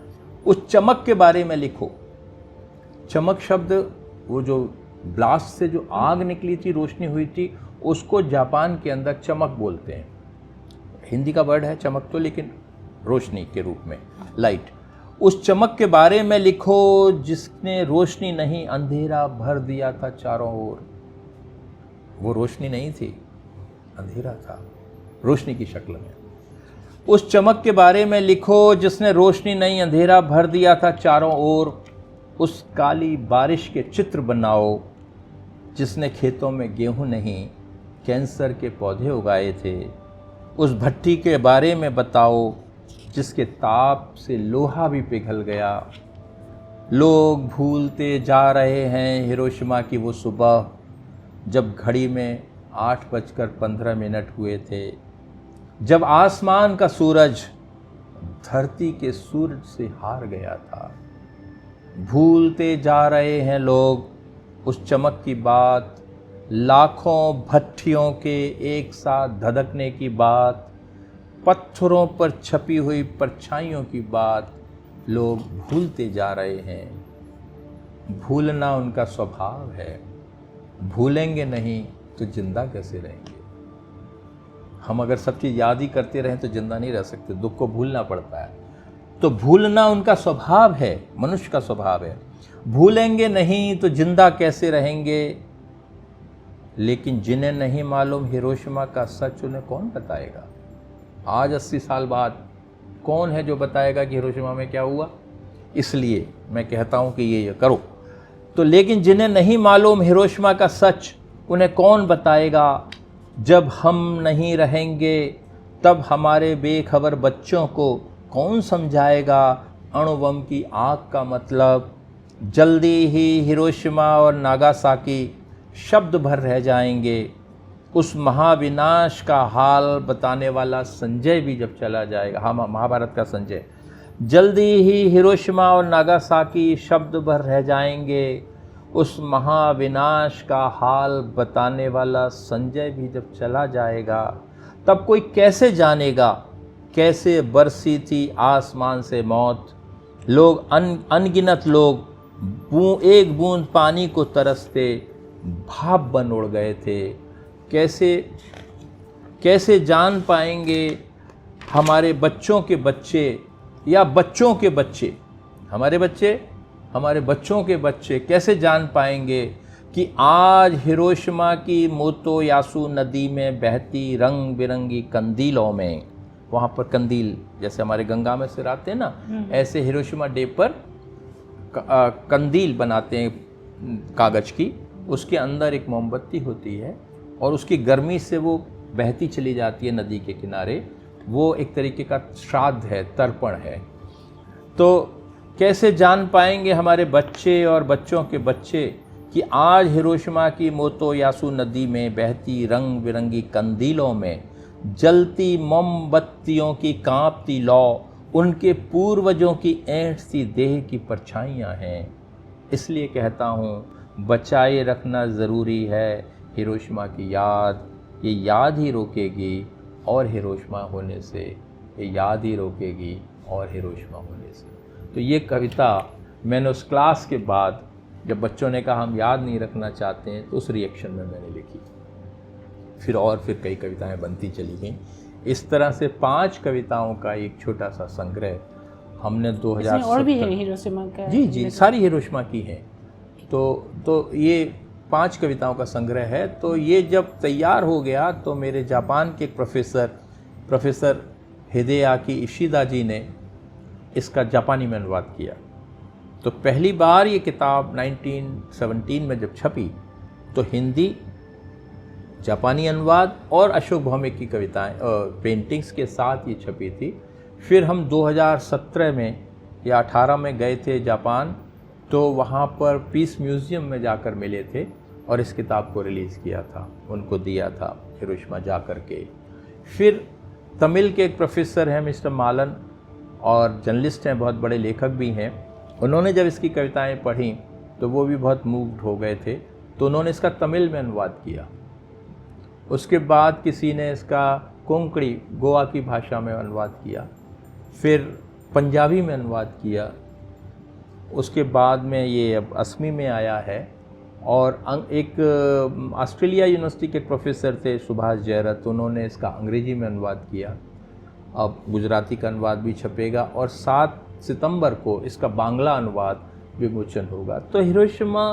उस चमक के बारे में लिखो। चमक शब्द, वो जो ब्लास्ट से जो आग निकली थी, रोशनी हुई थी, उसको जापान के अंदर चमक बोलते हैं। हिंदी का वर्ड है चमक तो, लेकिन रोशनी के रूप में, लाइट। उस चमक के बारे में लिखो जिसने रोशनी नहीं अंधेरा भर दिया था चारों ओर। वो रोशनी नहीं थी, अंधेरा था रोशनी की शक्ल में। उस चमक के बारे में लिखो जिसने रोशनी नहीं अंधेरा भर दिया था चारों ओर। उस काली बारिश के चित्र बनाओ जिसने खेतों में गेहूं नहीं कैंसर के पौधे उगाए थे। उस भट्टी के बारे में बताओ जिसके ताप से लोहा भी पिघल गया। लोग भूलते जा रहे हैं हिरोशिमा की वो सुबह जब घड़ी में 8:15 हुए थे, जब आसमान का सूरज धरती के सूरज से हार गया था। भूलते जा रहे हैं लोग उस चमक की बात, लाखों भट्टियों के एक साथ धधकने की बात, पत्थरों पर छपी हुई परछाइयों की बात। लोग भूलते जा रहे हैं। भूलना उनका स्वभाव है, भूलेंगे नहीं तो जिंदा कैसे रहेंगे। हम अगर सब चीज़ याद ही करते रहें तो जिंदा नहीं रह सकते, दुख को भूलना पड़ता है। तो भूलना उनका स्वभाव है, मनुष्य का स्वभाव है। भूलेंगे नहीं तो जिंदा कैसे रहेंगे, लेकिन जिन्हें नहीं मालूम हिरोशिमा का सच उन्हें कौन बताएगा। आज 80 साल बाद कौन है जो बताएगा कि हिरोशिमा में क्या हुआ। इसलिए मैं कहता हूं कि ये करो। तो लेकिन जिन्हें नहीं मालूम हिरोशिमा का सच उन्हें कौन बताएगा, जब हम नहीं रहेंगे तब हमारे बेखबर बच्चों को कौन समझाएगा अणुबम की आग का मतलब। जल्दी ही हिरोशिमा और नागासाकी शब्द भर रह जाएंगे। उस महाविनाश का हाल बताने वाला संजय भी जब चला जाएगा, हाँ महाभारत का संजय, जल्दी ही हिरोशिमा और नागासाकी शब्द भर रह जाएंगे। उस महाविनाश का हाल बताने वाला संजय भी जब चला जाएगा, तब कोई कैसे जानेगा कैसे बरसी थी आसमान से मौत। लोग अनगिनत लोग एक बूंद पानी को तरसते भाप बन उड़ गए थे। कैसे जान पाएंगे हमारे बच्चों के बच्चे या बच्चों के बच्चे, हमारे बच्चों के बच्चे कैसे जान पाएंगे कि आज हिरोशिमा की मोतोयासु नदी में बहती रंग बिरंगी कंदीलों में, वहाँ पर कंदील जैसे हमारे गंगा में सिराते हैं ना, ऐसे हिरोशिमा डे पर कंदील बनाते हैं कागज की। उसके अंदर एक मोमबत्ती होती है और उसकी गर्मी से वो बहती चली जाती है नदी के किनारे। वो एक तरीके का श्राद्ध है, तर्पण है। तो कैसे जान पाएंगे हमारे बच्चे और बच्चों के बच्चे कि आज हिरोशिमा की मोतोयासु नदी में बहती रंग बिरंगी कंदीलों में जलती मोमबत्तियों की कांपती लौ उनके पूर्वजों की ऐंठ सी देह की परछाइयाँ हैं। इसलिए कहता हूँ बचाए रखना ज़रूरी है हिरोशिमा की याद। ये याद ही रोकेगी और हिरोशिमा होने से, ये याद ही रोकेगी और हिरोशिमा होने से। तो ये कविता मैंने उस क्लास के बाद जब बच्चों ने कहा हम याद नहीं रखना चाहते हैं, तो उस रिएक्शन में मैंने लिखी। फिर कई कविताएं बनती चली गईं। इस तरह से 5 कविताओं का एक छोटा सा संग्रह हमने 2017 और भी है हिरोशिमा का। जी सारी हिरोशिमा की हैं। तो ये 5 कविताओं का संग्रह है। तो ये जब तैयार हो गया तो मेरे जापान के प्रोफेसर हिदेयाकी इशिदा जी ने इसका जापानी में अनुवाद किया। तो पहली बार ये किताब 1917 में जब छपी तो हिंदी, जापानी अनुवाद और अशोक भौमिक की कविताएं पेंटिंग्स के साथ ये छपी थी। फिर हम 2017 में या 18 में गए थे जापान, तो वहाँ पर पीस म्यूज़ियम में जाकर मिले थे और इस किताब को रिलीज़ किया था, उनको दिया था हिरोशिमा जा कर के। फिर तमिल के एक प्रोफेसर हैं मिस्टर मालन और जर्नलिस्ट हैं, बहुत बड़े लेखक भी हैं। उन्होंने जब इसकी कविताएं पढ़ी तो वो भी बहुत मूव्ड हो गए थे, तो उन्होंने इसका तमिल में अनुवाद किया। उसके बाद किसी ने इसका कोंकणी गोवा की भाषा में अनुवाद किया, फिर पंजाबी में अनुवाद किया। उसके बाद में ये अब असमी में आया है। और एक ऑस्ट्रेलिया यूनिवर्सिटी के प्रोफेसर थे सुभाष जयरथ, उन्होंने इसका अंग्रेजी में अनुवाद किया। अब गुजराती का अनुवाद भी छपेगा और 7 सितंबर को इसका बांग्ला अनुवाद विमोचन होगा। तो हिरोशिमा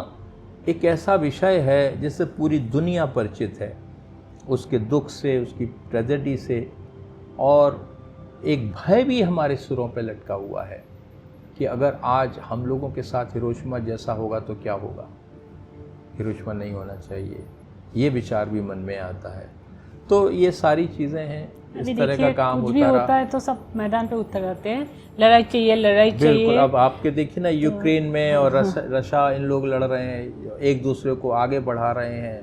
एक ऐसा विषय है जिससे पूरी दुनिया परिचित है, उसके दुख से, उसकी ट्रेजेडी से, और एक भय भी हमारे सुरों पे लटका हुआ है कि अगर आज हम लोगों के साथ हिरोशिमा जैसा होगा तो क्या होगा। हिरोशिमा नहीं होना चाहिए, ये विचार भी मन में आता है। तो ये सारी चीज़ें हैं, इस तरह का काम होता है तो सब मैदान पे उतर आते हैं, लड़ाई चाहिए बिल्कुल। अब आपके देखिए ना, यूक्रेन में और रशिया, इन लोग लड़ रहे हैं, एक दूसरे को आगे बढ़ा रहे हैं।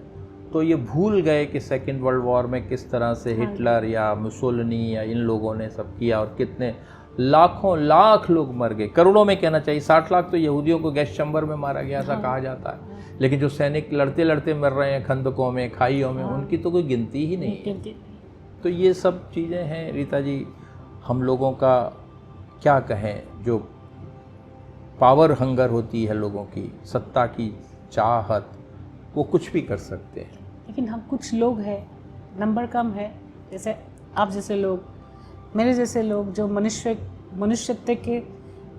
तो ये भूल गए कि सेकेंड वर्ल्ड वॉर में किस तरह से हिटलर या मुसोलिनी या इन लोगों ने सब किया और कितने लाखों लाख लोग मर गए, करोड़ों में कहना चाहिए। 60 लाख तो यहूदियों को गैस चैम्बर में मारा गया, ऐसा कहा जाता है। लेकिन जो सैनिक लड़ते लड़ते मर रहे हैं खंदकों में, खाइयों में, उनकी तो कोई गिनती ही नहीं है। तो ये सब चीज़ें हैं रीता जी, हम लोगों का क्या कहें, जो पावर हंगर होती है लोगों की, सत्ता की चाहत, वो कुछ भी कर सकते हैं। लेकिन हम कुछ लोग हैं, नंबर कम है, जैसे आप जैसे लोग, मेरे जैसे लोग जो मनुष्यत्व के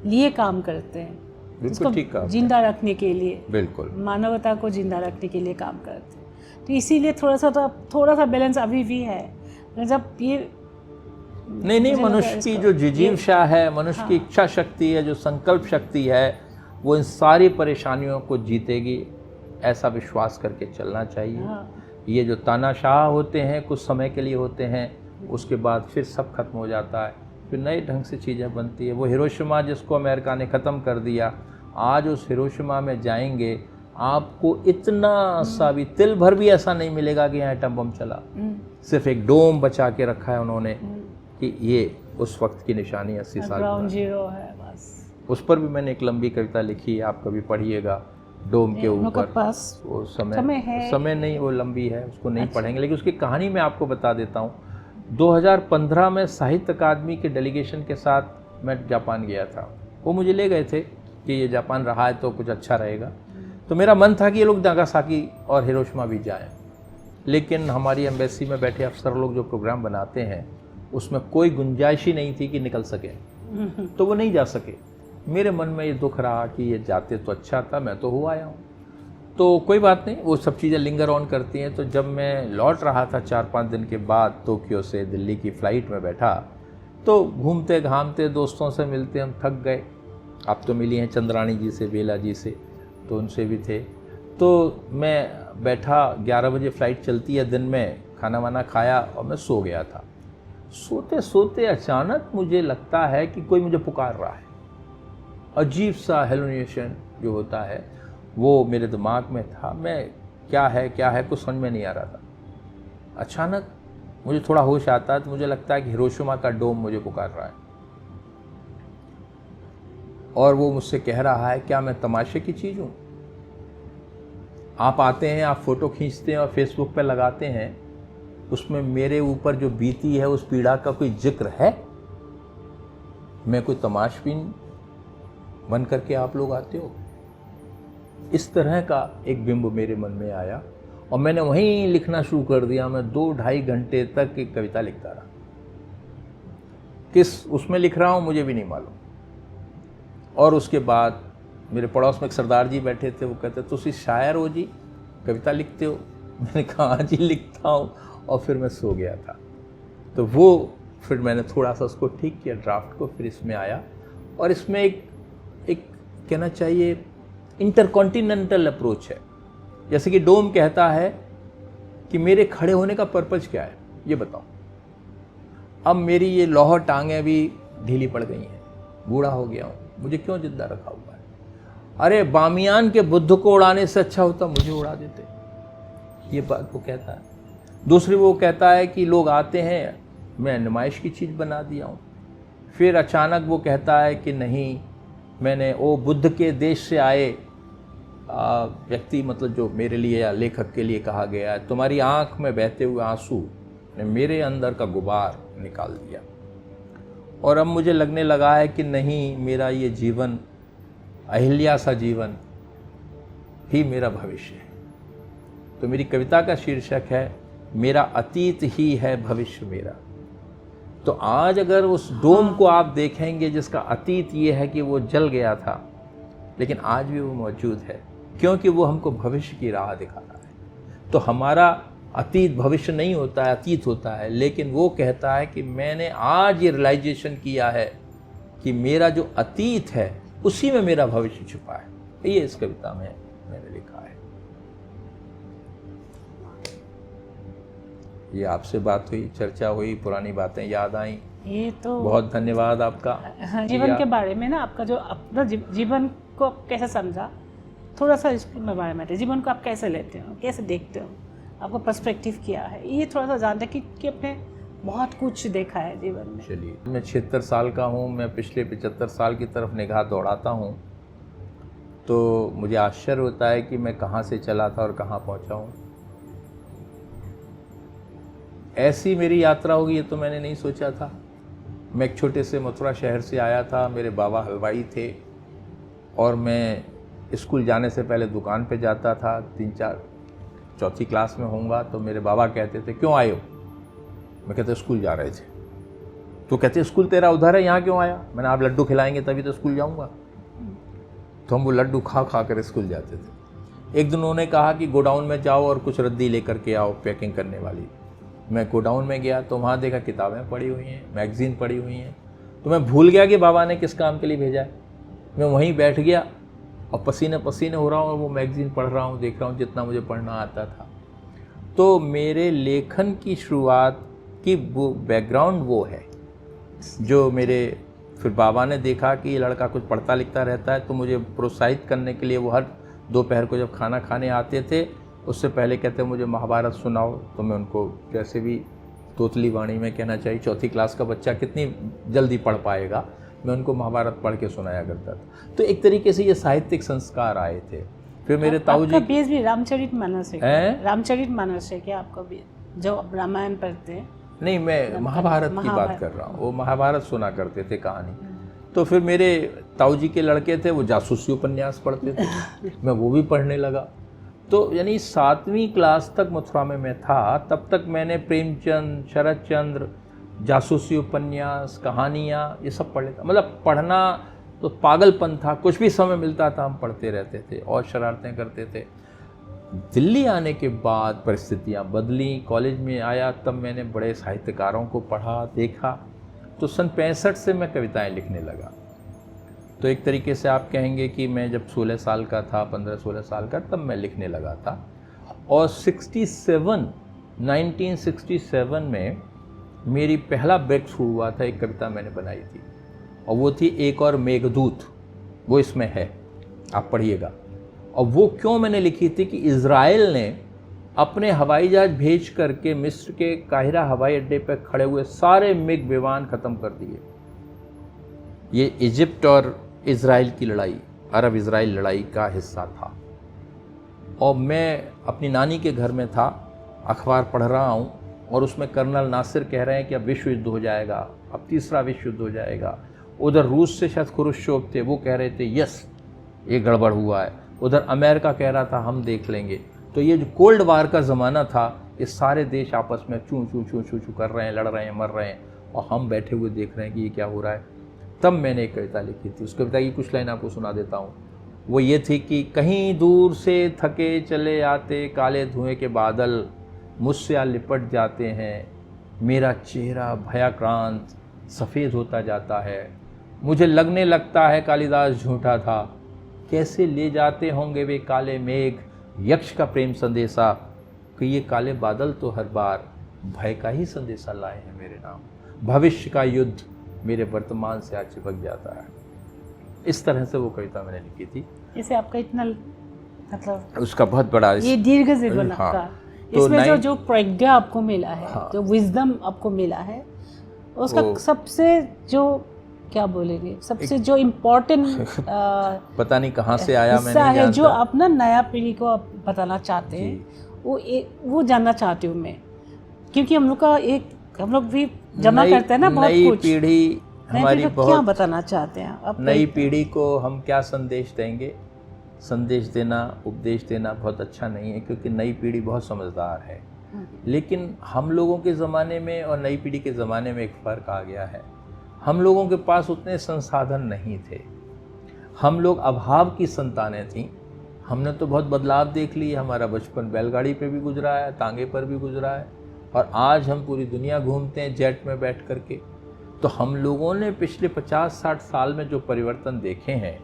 लिए काम करते हैं, बिल्कुल ठीक कहा आपने। जिंदा रखने के लिए, बिल्कुल मानवता को जिंदा रखने के लिए काम करते हैं। तो इसीलिए थोड़ा सा बैलेंस अभी भी है। जब ये नहीं, मुझे लगता मनुष्य है की इसको- जो जिजीवशा है, मनुष्य की इच्छा शक्ति है, जो संकल्प शक्ति है, वो इन सारी परेशानियों को जीतेगी, ऐसा विश्वास करके चलना चाहिए। हाँ, ये जो तानाशाह होते हैं कुछ समय के लिए होते हैं, उसके बाद फिर सब खत्म हो जाता है, फिर नए ढंग से चीज़ें बनती है। वो हिरोशिमा जिसको अमेरिका ने ख़त्म कर दिया, आज उस हिरोशिमा में जाएंगे, आपको इतना सा भी तिल भर भी ऐसा नहीं मिलेगा कि यहाँ एटम बम चला। सिर्फ एक डोम बचा के रखा है उन्होंने कि ये उस वक्त की निशानी 80 साल ग्राउंड पुरानी। जीरो है बस। उस पर भी मैंने एक लंबी कविता लिखी है, आप कभी पढ़िएगा, डोम के उनके ऊपर। पास वो समय है। समय नहीं, वो लंबी है, उसको नहीं अच्छा। पढ़ेंगे, लेकिन उसकी कहानी मैं आपको बता देता हूँ। 2015 में साहित्य अकादमी के डेलीगेशन के साथ मैं जापान गया था। वो मुझे ले गए थे कि ये जापान रहा है तो कुछ अच्छा रहेगा, तो मेरा मन था कि ये लोग नागासाकी और हिरोशिमा भी जाएं, लेकिन हमारी एम्बेसी में बैठे अफसर लोग जो प्रोग्राम बनाते हैं उसमें कोई गुंजाइश ही नहीं थी कि निकल सके, तो वो नहीं जा सके। मेरे मन में ये दुख रहा कि ये जाते तो अच्छा था, मैं तो हो आया हूँ। तो कोई बात नहीं, वो सब चीज़ें लिंगर ऑन करती हैं। तो जब मैं लौट रहा था 4-5 दिन के बाद टोक्यो से दिल्ली की फ़्लाइट में बैठा, तो घूमते घामते दोस्तों से मिलते हम थक गए। आप तो मिली हैं चंद्राणी जी से, बेला जी से, तो उनसे भी थे। तो मैं बैठा, 11 बजे फ़्लाइट चलती है दिन में, खाना वाना खाया और मैं सो गया था। सोते सोते अचानक मुझे लगता है कि कोई मुझे पुकार रहा है। अजीब सा हेलुसिनेशन जो होता है वो मेरे दिमाग में था। मैं क्या है कुछ समझ में नहीं आ रहा था। अचानक मुझे थोड़ा होश आता है तो मुझे लगता है कि हिरोशिमा का डोम मुझे पुकार रहा है और वो मुझसे कह रहा है, क्या मैं तमाशे की चीज़ हूँ? आप आते हैं, आप फ़ोटो खींचते हैं और फेसबुक पे लगाते हैं, उसमें मेरे ऊपर जो बीती है उस पीड़ा का कोई जिक्र है? मैं कोई तमाशबीन बन करके आप लोग आते हो? इस तरह का एक बिंब मेरे मन में आया और मैंने वहीं लिखना शुरू कर दिया। मैं 2-2.5 घंटे तक एक कविता लिखता रहा। किस उसमें लिख रहा हूँ मुझे भी नहीं मालूम। और उसके बाद मेरे पड़ोस में एक सरदार जी बैठे थे, वो कहते तुसी शायर हो जी, कविता लिखते हो? मैंने कहा हाँ जी लिखता हूँ, और फिर मैं सो गया था। तो वो फिर मैंने थोड़ा सा उसको ठीक किया ड्राफ्ट को, फिर इसमें आया। और इसमें एक कहना चाहिए इंटरकॉन्टिनेंटल अप्रोच है। जैसे कि डोम कहता है कि मेरे खड़े होने का पर्पज़ क्या है ये बताओ। अब मेरी ये लौह टांगें भी ढीली पड़ गई हैं, बूढ़ा हो गया हूँ, मुझे क्यों जिंदा रखा हुआ है? अरे बामियान के बुद्ध को उड़ाने से अच्छा होता मुझे उड़ा देते। ये बात वो कहता है। दूसरी वो कहता है कि लोग आते हैं, मैं नुमाइश की चीज़ बना दिया हूँ। फिर अचानक वो कहता है कि नहीं, मैंने वो बुद्ध के देश से आए व्यक्ति, मतलब जो मेरे लिए या लेखक के लिए कहा गया है, तुम्हारी आंख में बहते हुए आंसू ने मेरे अंदर का गुबार निकाल दिया। और अब मुझे लगने लगा है कि नहीं, मेरा ये जीवन, अहिल्या सा जीवन ही मेरा भविष्य है। तो मेरी कविता का शीर्षक है मेरा अतीत ही है भविष्य मेरा। तो आज अगर उस डोम को आप देखेंगे जिसका अतीत ये है कि वो जल गया था, लेकिन आज भी वो मौजूद है, क्योंकि वो हमको भविष्य की राह दिखा रहा है। तो हमारा अतीत भविष्य नहीं होता है, अतीत होता है, लेकिन वो कहता है कि मैंने आज ये रियलाइजेशन किया है कि मेरा जो अतीत है उसी में मेरा भविष्य छुपा है। ये इस कविता में मैंने लिखा है। ये आपसे बात हुई, चर्चा हुई, पुरानी बातें याद आई। ये तो बहुत धन्यवाद आपका। हाँ, जीवन के बारे में ना, आपका जो अपना जीवन को आप कैसे समझा, थोड़ा सा इसके बारे में, जीवन को आप कैसे लेते हो, कैसे देखते हो, आपको पर्सपेक्टिव क्या है, ये थोड़ा सा जानते कि आपने बहुत कुछ देखा है जीवन में। चलिए, मैं 76 साल का हूँ, मैं पिछले 75 साल की तरफ निगाह दौड़ाता हूँ तो मुझे आश्चर्य होता है कि मैं कहाँ से चला था और कहाँ पहुँचा हूँ। ऐसी मेरी यात्रा होगी ये तो मैंने नहीं सोचा था। मैं एक छोटे से मथुरा शहर से आया था, मेरे बाबा हलवाई थे और मैं स्कूल जाने से पहले दुकान पे जाता था। 3-4 क्लास में होऊंगा तो मेरे बाबा कहते थे क्यों आए हो? मैं कहते स्कूल जा रहे थे। तो कहते स्कूल तेरा उधर है, यहाँ क्यों आया? मैंने आप लड्डू खिलाएंगे तभी तो स्कूल जाऊँगा। तो हम वो लड्डू खा खा कर स्कूल जाते थे। एक दिन उन्होंने कहा कि गोडाउन में जाओ और कुछ रद्दी लेकर के आओ पैकिंग करने वाली। मैं गोडाउन में गया तो वहाँ देखा किताबें पड़ी हुई हैं, मैगज़ीन पड़ी हुई हैं। तो मैं भूल गया कि बाबा ने किस काम के लिए भेजा है। मैं वहीं बैठ गया और पसीने पसीने हो रहा हूँ और वो मैगज़ीन पढ़ रहा हूँ, देख रहा हूँ जितना मुझे पढ़ना आता था। तो मेरे लेखन की शुरुआत की वो बैकग्राउंड वो है जो मेरे फिर बाबा ने देखा कि ये लड़का कुछ पढ़ता लिखता रहता है, तो मुझे प्रोत्साहित करने के लिए वो हर दोपहर को जब खाना खाने आते थे उससे पहले कहते मुझे महाभारत सुनाओ। तो मैं उनको कैसे भी तोतली वाणी में कहना चाहिए, 4th क्लास का बच्चा कितनी जल्दी पढ़ पाएगा, मैं उनको महाभारत पढ़ के सुनाया करता था। तो एक तरीके से ये साहित्यिक संस्कार आए थे। फिर मेरे ताऊजी आपका बेस भी रामचरितमानस है? रामचरितमानस है क्या आपका भी, जो आप रामायण पढ़ते हैं? नहीं, मैं महाभारत की बात कर रहा हूँ। वो महाभारत सुना करते थे कहानी। तो फिर मेरे ताऊजी के लड़के थे, वो जासूसी उपन्यास पढ़ते थे, मैं वो भी पढ़ने लगा। तो यानी 7वीं क्लास तक मथुरा में मैं था, तब तक मैंने प्रेमचंद, शरद चंद्र, जासूसी उपन्यास, कहानियाँ, ये सब पढ़ लेता। मतलब पढ़ना तो पागलपन था, कुछ भी समय मिलता था हम पढ़ते रहते थे और शरारतें करते थे। दिल्ली आने के बाद परिस्थितियाँ बदली, कॉलेज में आया तब मैंने बड़े साहित्यकारों को पढ़ा, देखा। तो सन 65 से मैं कविताएं लिखने लगा। तो एक तरीके से आप कहेंगे कि मैं जब 16 साल का था, 15-16 साल का, तब मैं लिखने लगा था। और 1967 में मेरी पहला ब्रेक थ्रू हुआ था। एक कविता मैंने बनाई थी और वो थी एक और मेघदूत, वो इसमें है, आप पढ़िएगा। और वो क्यों मैंने लिखी थी कि इज़राइल ने अपने हवाई जहाज भेज करके मिस्र के काहिरा हवाई अड्डे पर खड़े हुए सारे मिग विमान ख़त्म कर दिए। ये इजिप्ट और इज़राइल की लड़ाई, अरब इज़राइल लड़ाई का हिस्सा था। और मैं अपनी नानी के घर में था, अखबार पढ़ रहा हूँ और उसमें कर्नल नासिर कह रहे हैं कि अब विश्व युद्ध हो जाएगा, अब तीसरा विश्व युद्ध हो जाएगा। उधर रूस से शायद खुरुश्चोव थे, वो कह रहे थे यस ये गड़बड़ हुआ है। उधर अमेरिका कह रहा था हम देख लेंगे। तो ये जो कोल्ड वार का ज़माना था, ये सारे देश आपस में चूं चूं चूं चूं चूं कर रहे हैं, लड़ रहे हैं, मर रहे हैं, और हम बैठे हुए देख रहे हैं कि ये क्या हो रहा है। तब मैंने एक कविता लिखी थी। उस कविता की कुछ लाइन आपको सुना देता हूँ। वो ये थी कि कहीं दूर से थके चले आते काले धुएं के बादल मुझसे आ लिपट जाते हैं, मेरा चेहरा भयाक्रांत सफ़ेद होता जाता है, मुझे लगने लगता है कालिदास झूठा था, कैसे ले जाते होंगे वे काले मेघ यक्ष का प्रेम संदेशा, कि ये काले बादल तो हर बार भय का ही संदेशा लाए हैं मेरे नाम, भविष्य का युद्ध मेरे वर्तमान से आज चिपक जाता है। इस तरह से वो कविता मैंने लिखी थी। इसे आपका इतना मतलब उसका बहुत बड़ा ये दीर्घ जीवन हाँ, आपका, तो इसमें जो प्रज्ञा आपको मिला है, हाँ, जो विजडम आपको मिला है, उसका सबसे जो क्या बोलेंगे, सबसे जो इम्पोर्टेंट पता नहीं कहाँ से आया, मैंने हिस्सा है जो आप ना नया पीढ़ी को आप बताना चाहते हैं, वो जानना चाहती हूँ मैं। क्योंकि हम लोग का एक, हम लोग भी जमा करते हैं ना बहुत नई कुछ। पीढ़ी हमारी बहुत, क्या बताना चाहते हैं आप? नई पीढ़ी को हम क्या संदेश देंगे? संदेश देना, उपदेश देना बहुत अच्छा नहीं है, क्योंकि नई पीढ़ी बहुत समझदार है। लेकिन हम लोगों के ज़माने में और नई पीढ़ी के ज़माने में एक फ़र्क आ गया है। हम लोगों के पास उतने संसाधन नहीं थे, हम लोग अभाव की संतानें थीं। हमने तो बहुत बदलाव देख ली। हमारा बचपन बैलगाड़ी पे भी गुजरा है, तांगे पर भी गुजरा है, और आज हम पूरी दुनिया घूमते हैं जेट में बैठ करके। तो हम लोगों ने पिछले 50-60 साल में जो परिवर्तन देखे हैं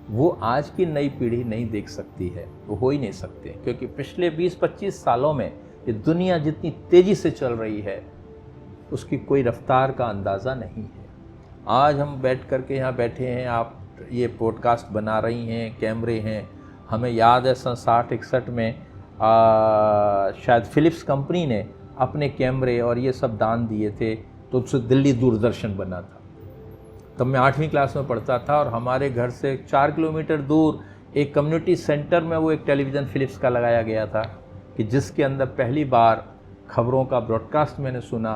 वो आज की नई पीढ़ी नहीं देख सकती है, वो हो ही नहीं सकते। क्योंकि पिछले 20-25 सालों में ये दुनिया जितनी तेज़ी से चल रही है उसकी कोई रफ्तार का अंदाज़ा नहीं है। आज हम बैठ करके यहाँ बैठे हैं, आप ये पॉडकास्ट बना रही हैं, कैमरे हैं। हमें याद है सन 60-61 में शायद फिलिप्स कंपनी ने अपने कैमरे और ये सब दान दिए थे, तो उससे दिल्ली दूरदर्शन बना था। तब मैं 8वीं क्लास में पढ़ता था और हमारे घर से 4 किलोमीटर दूर एक कम्युनिटी सेंटर में वो एक टेलीविज़न फिलिप्स का लगाया गया था, कि जिसके अंदर पहली बार खबरों का ब्रॉडकास्ट मैंने सुना।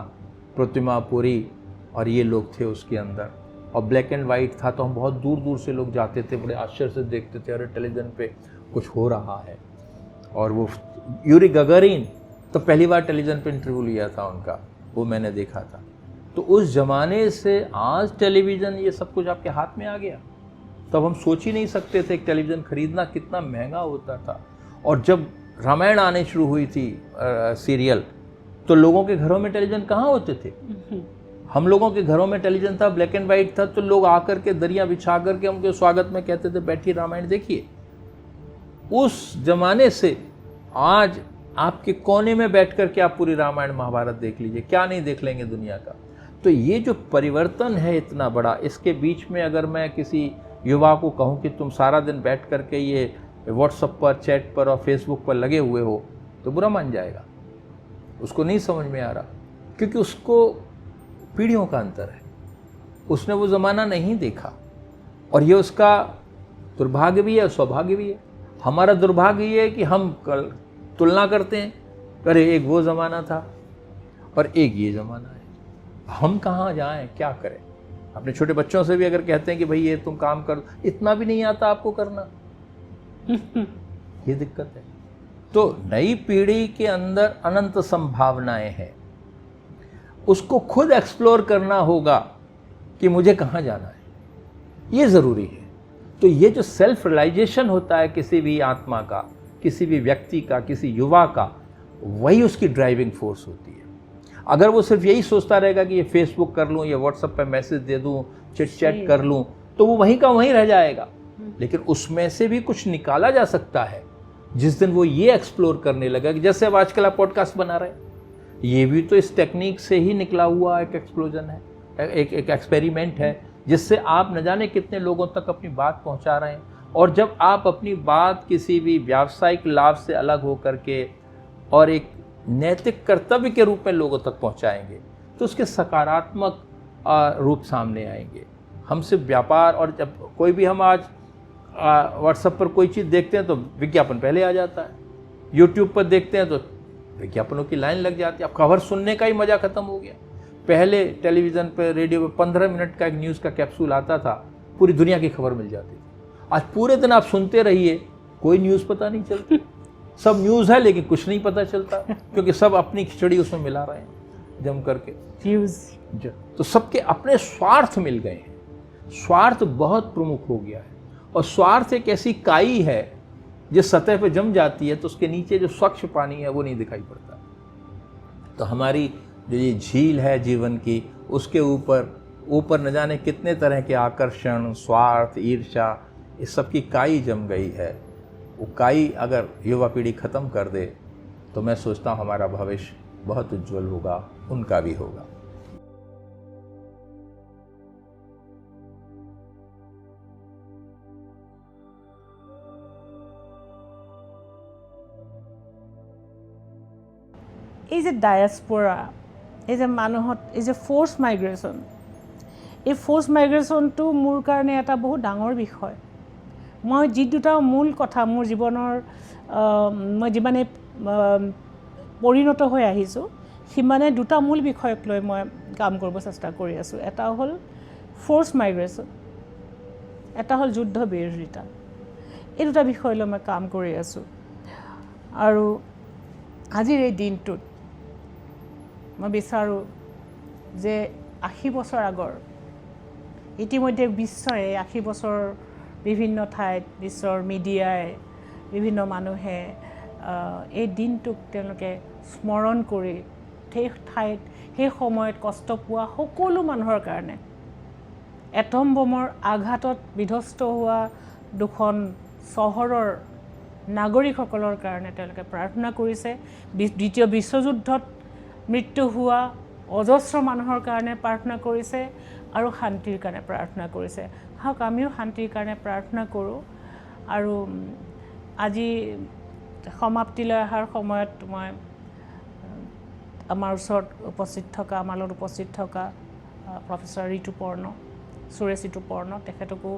प्रतिमा पुरी और ये लोग थे उसके अंदर, और ब्लैक एंड वाइट था। तो हम बहुत दूर दूर से लोग जाते थे, बड़े आश्चर्य से देखते थे, अरे टेलीविज़न पे कुछ हो रहा है। और वो यूरी गगरीन तो पहली बार टेलीविज़न पे इंटरव्यू लिया था उनका, वो मैंने देखा था। तो उस ज़माने से आज टेलीविज़न ये सब कुछ आपके हाथ में आ गया। तब हम सोच ही नहीं सकते थे कि टेलीविज़न खरीदना कितना महंगा होता था। और जब रामायण आने शुरू हुई थी सीरियल, तो लोगों के घरों में टेलीविज़न कहाँ होते थे। हम लोगों के घरों में टेलीविज़न था, ब्लैक एंड वाइट था, तो लोग आकर के दरिया बिछा करके उनके स्वागत में कहते थे बैठिए रामायण देखिए। उस जमाने से आज आपके कोने में बैठ करके आप पूरी रामायण महाभारत देख लीजिए, क्या नहीं देख लेंगे दुनिया का। तो ये जो परिवर्तन है इतना बड़ा, इसके बीच में अगर मैं किसी युवा को कहूँ कि तुम सारा दिन बैठ करके ये व्हाट्सएप पर, चैट पर और फेसबुक पर लगे हुए हो, तो बुरा मान जाएगा, उसको नहीं समझ में आ रहा, क्योंकि उसको पीढ़ियों का अंतर है, उसने वो ज़माना नहीं देखा। और ये उसका दुर्भाग्य भी है, सौभाग्य भी है। हमारा दुर्भाग्य ये है कि हम कल तुलना करते हैं, अरे एक वो ज़माना था और एक ये ज़माना है, हम कहाँ जाएं, क्या करें। अपने छोटे बच्चों से भी अगर कहते हैं कि भाई ये तुम काम कर, इतना भी नहीं आता आपको करना, ये दिक्कत है। तो नई पीढ़ी के अंदर अनंत संभावनाएं हैं, उसको खुद एक्सप्लोर करना होगा कि मुझे कहाँ जाना है, ये ज़रूरी है। तो ये जो सेल्फ रियलाइजेशन होता है किसी भी आत्मा का, किसी भी व्यक्ति का, किसी युवा का, वही उसकी ड्राइविंग फोर्स होती है। अगर वो सिर्फ यही सोचता रहेगा कि ये फेसबुक कर लूँ, ये व्हाट्सएप पे मैसेज दे दूँ, चिट चैट कर लूँ, तो वो वहीं का वहीं रह जाएगा। लेकिन उसमें से भी कुछ निकाला जा सकता है जिस दिन वो ये एक्सप्लोर करने लगा कि जैसे अब आजकल आप पॉडकास्ट बना रहे हैं, ये भी तो इस टेक्निक से ही निकला हुआ एक एक्सप्लोजन है, एक एक्सपेरिमेंट है, जिससे आप न जाने कितने लोगों तक अपनी बात पहुंचा रहे हैं। और जब आप अपनी बात किसी भी व्यावसायिक लाभ से अलग हो करके और एक नैतिक कर्तव्य के रूप में लोगों तक पहुंचाएंगे, तो उसके सकारात्मक रूप सामने आएंगे। हम सिर्फ व्यापार, और जब कोई भी हम आज व्हाट्सएप पर कोई चीज़ देखते हैं तो विज्ञापन पहले आ जाता है, यूट्यूब पर देखते हैं तो विज्ञापनों की लाइन लग जाती है। अब खबर सुनने का ही मज़ा ख़त्म हो गया। पहले टेलीविज़न पर, रेडियो पर 15 मिनट का एक न्यूज़ का कैप्सूल आता था, पूरी दुनिया की खबर मिल जाती थी। आज पूरे दिन आप सुनते रहिए, कोई न्यूज़ पता नहीं चलती। सब न्यूज़ है लेकिन कुछ नहीं पता चलता, क्योंकि सब अपनी खिचड़ी उसमें मिला रहे हैं जम करके व्यूज़। तो सबके अपने स्वार्थ मिल गए हैं। स्वार्थ बहुत प्रमुख हो गया है, और स्वार्थ एक ऐसी काई है जिस सतह पे जम जाती है तो उसके नीचे जो स्वच्छ पानी है वो नहीं दिखाई पड़ता। तो हमारी जो ये झील है जीवन की, उसके ऊपर न जाने कितने तरह के आकर्षण, स्वार्थ, ईर्ष्या, इस सब की काई जम गई है। वो काई अगर युवा पीढ़ी ख़त्म कर दे तो मैं सोचता हूँ हमारा भविष्य बहुत उज्जवल होगा, उनका भी होगा। এই যে ডায়াস্পৰা, এই যে মানুহত এই যে ফ'ৰ্চ মাইগ্ৰেশ্যন, এই ফ'ৰ্চ মাইগ্ৰেশ্যনটো মোৰ কাৰণে এটা বহুত ডাঙৰ বিষয়। মই যি দুটা মূল কথা মোৰ জীৱনৰ, মই যিমানে পৰিণত হৈ আহিছোঁ সিমানে দুটা মূল বিষয়ক লৈ মই কাম কৰিব চেষ্টা কৰি আছোঁ। এটা হ'ল ফ'ৰ্চ মাইগ্ৰেশ্যন, এটা হ'ল যুদ্ধ বিৰোধিতা। এই দুটা বিষয় লৈ মই কাম কৰি আছোঁ। আৰু আজিৰ এই দিনটোত মই বিচাৰোঁ যে 80 বছৰ আগৰ, ইতিমধ্যে বিশ্বৰে 80 বছৰ বিভিন্ন ঠাইত, বিশ্বৰ মিডিয়াই, বিভিন্ন মানুহে এই দিনটোক তেওঁলোকে স্মৰণ কৰি সেই ঠাইত, সেই সময়ত কষ্ট পোৱা সকলো মানুহৰ কাৰণে, এটম বোমৰ আঘাতত বিধ্বস্ত হোৱা দুখন চহৰৰ নাগৰিকসকলৰ কাৰণে তেওঁলোকে প্ৰাৰ্থনা কৰিছে। দ্বিতীয় বিশ্বযুদ্ধত মৃত্যু হোৱা অজস্ৰ মানুহৰ কাৰণে প্ৰাৰ্থনা কৰিছে আৰু শান্তিৰ কাৰণে প্ৰাৰ্থনা কৰিছে। হওক আমিও শান্তিৰ কাৰণে প্ৰাৰ্থনা কৰোঁ। আৰু আজি সমাপ্তিলৈ অহাৰ সময়ত মই আমাৰ ওচৰত উপস্থিত থকা, আমাৰ লগত উপস্থিত থকা প্ৰফেচৰ ঋতুপৰ্ণ, সুৰেশ ঋতুপৰ্ণ, তেখেতকো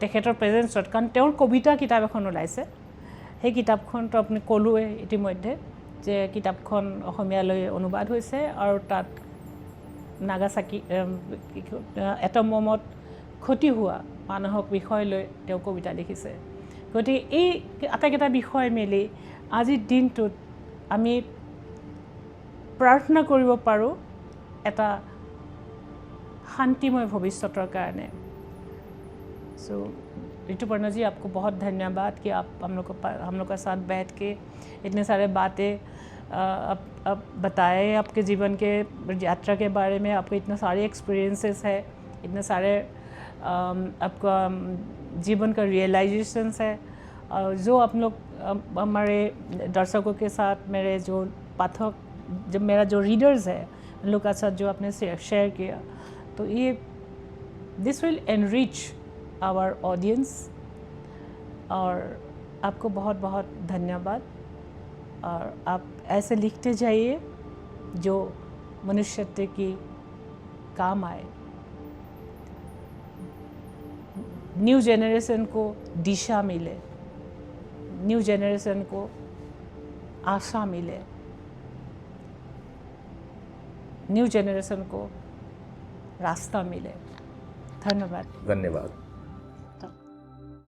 তেখেতৰ প্ৰেজেঞ্চত, কাৰণ তেওঁৰ কবিতা কিতাপ এখন ওলাইছে, সেই কিতাপখনটো আপুনি ক'লোৱে ইতিমধ্যে যে কিতাপখন অসমীয়ালৈ অনুবাদ হৈছে আৰু তাত নাগাচাকি এটম বোমত ক্ষতি হোৱা মানুহক বিষয় লৈ তেওঁ কবিতা লিখিছে। গতিকে এই আটাইকেইটা বিষয় মিলি আজিৰ দিনটোত আমি প্ৰাৰ্থনা কৰিব পাৰোঁ এটা শান্তিময় ভৱিষ্যতৰ কাৰণে, सो ऋतुपर्णा जी, आपको बहुत धन्यवाद कि आप हम लोग के साथ बैठ के इतने सारे बातें अब बताए, आपके जीवन के यात्रा के बारे में। आपके इतने सारे एक्सपीरियंसेस है, इतने सारे आपका जीवन का रियलाइजेशंस है, जो आप लोग हमारे दर्शकों के साथ, मेरे जो पाठक, जब मेरा जो रीडर्स है उन लोग के साथ जो आपने शेयर किया, तो ये this will enrich our audience. और आपको बहुत बहुत धन्यवाद। और आप ऐसे लिखते जाइए जो मनुष्यत्व की काम आए, न्यू जनरेशन को दिशा मिले, न्यू जनरेशन को आशा मिले, न्यू जनरेशन को रास्ता मिले। धन्यवाद। धन्यवाद।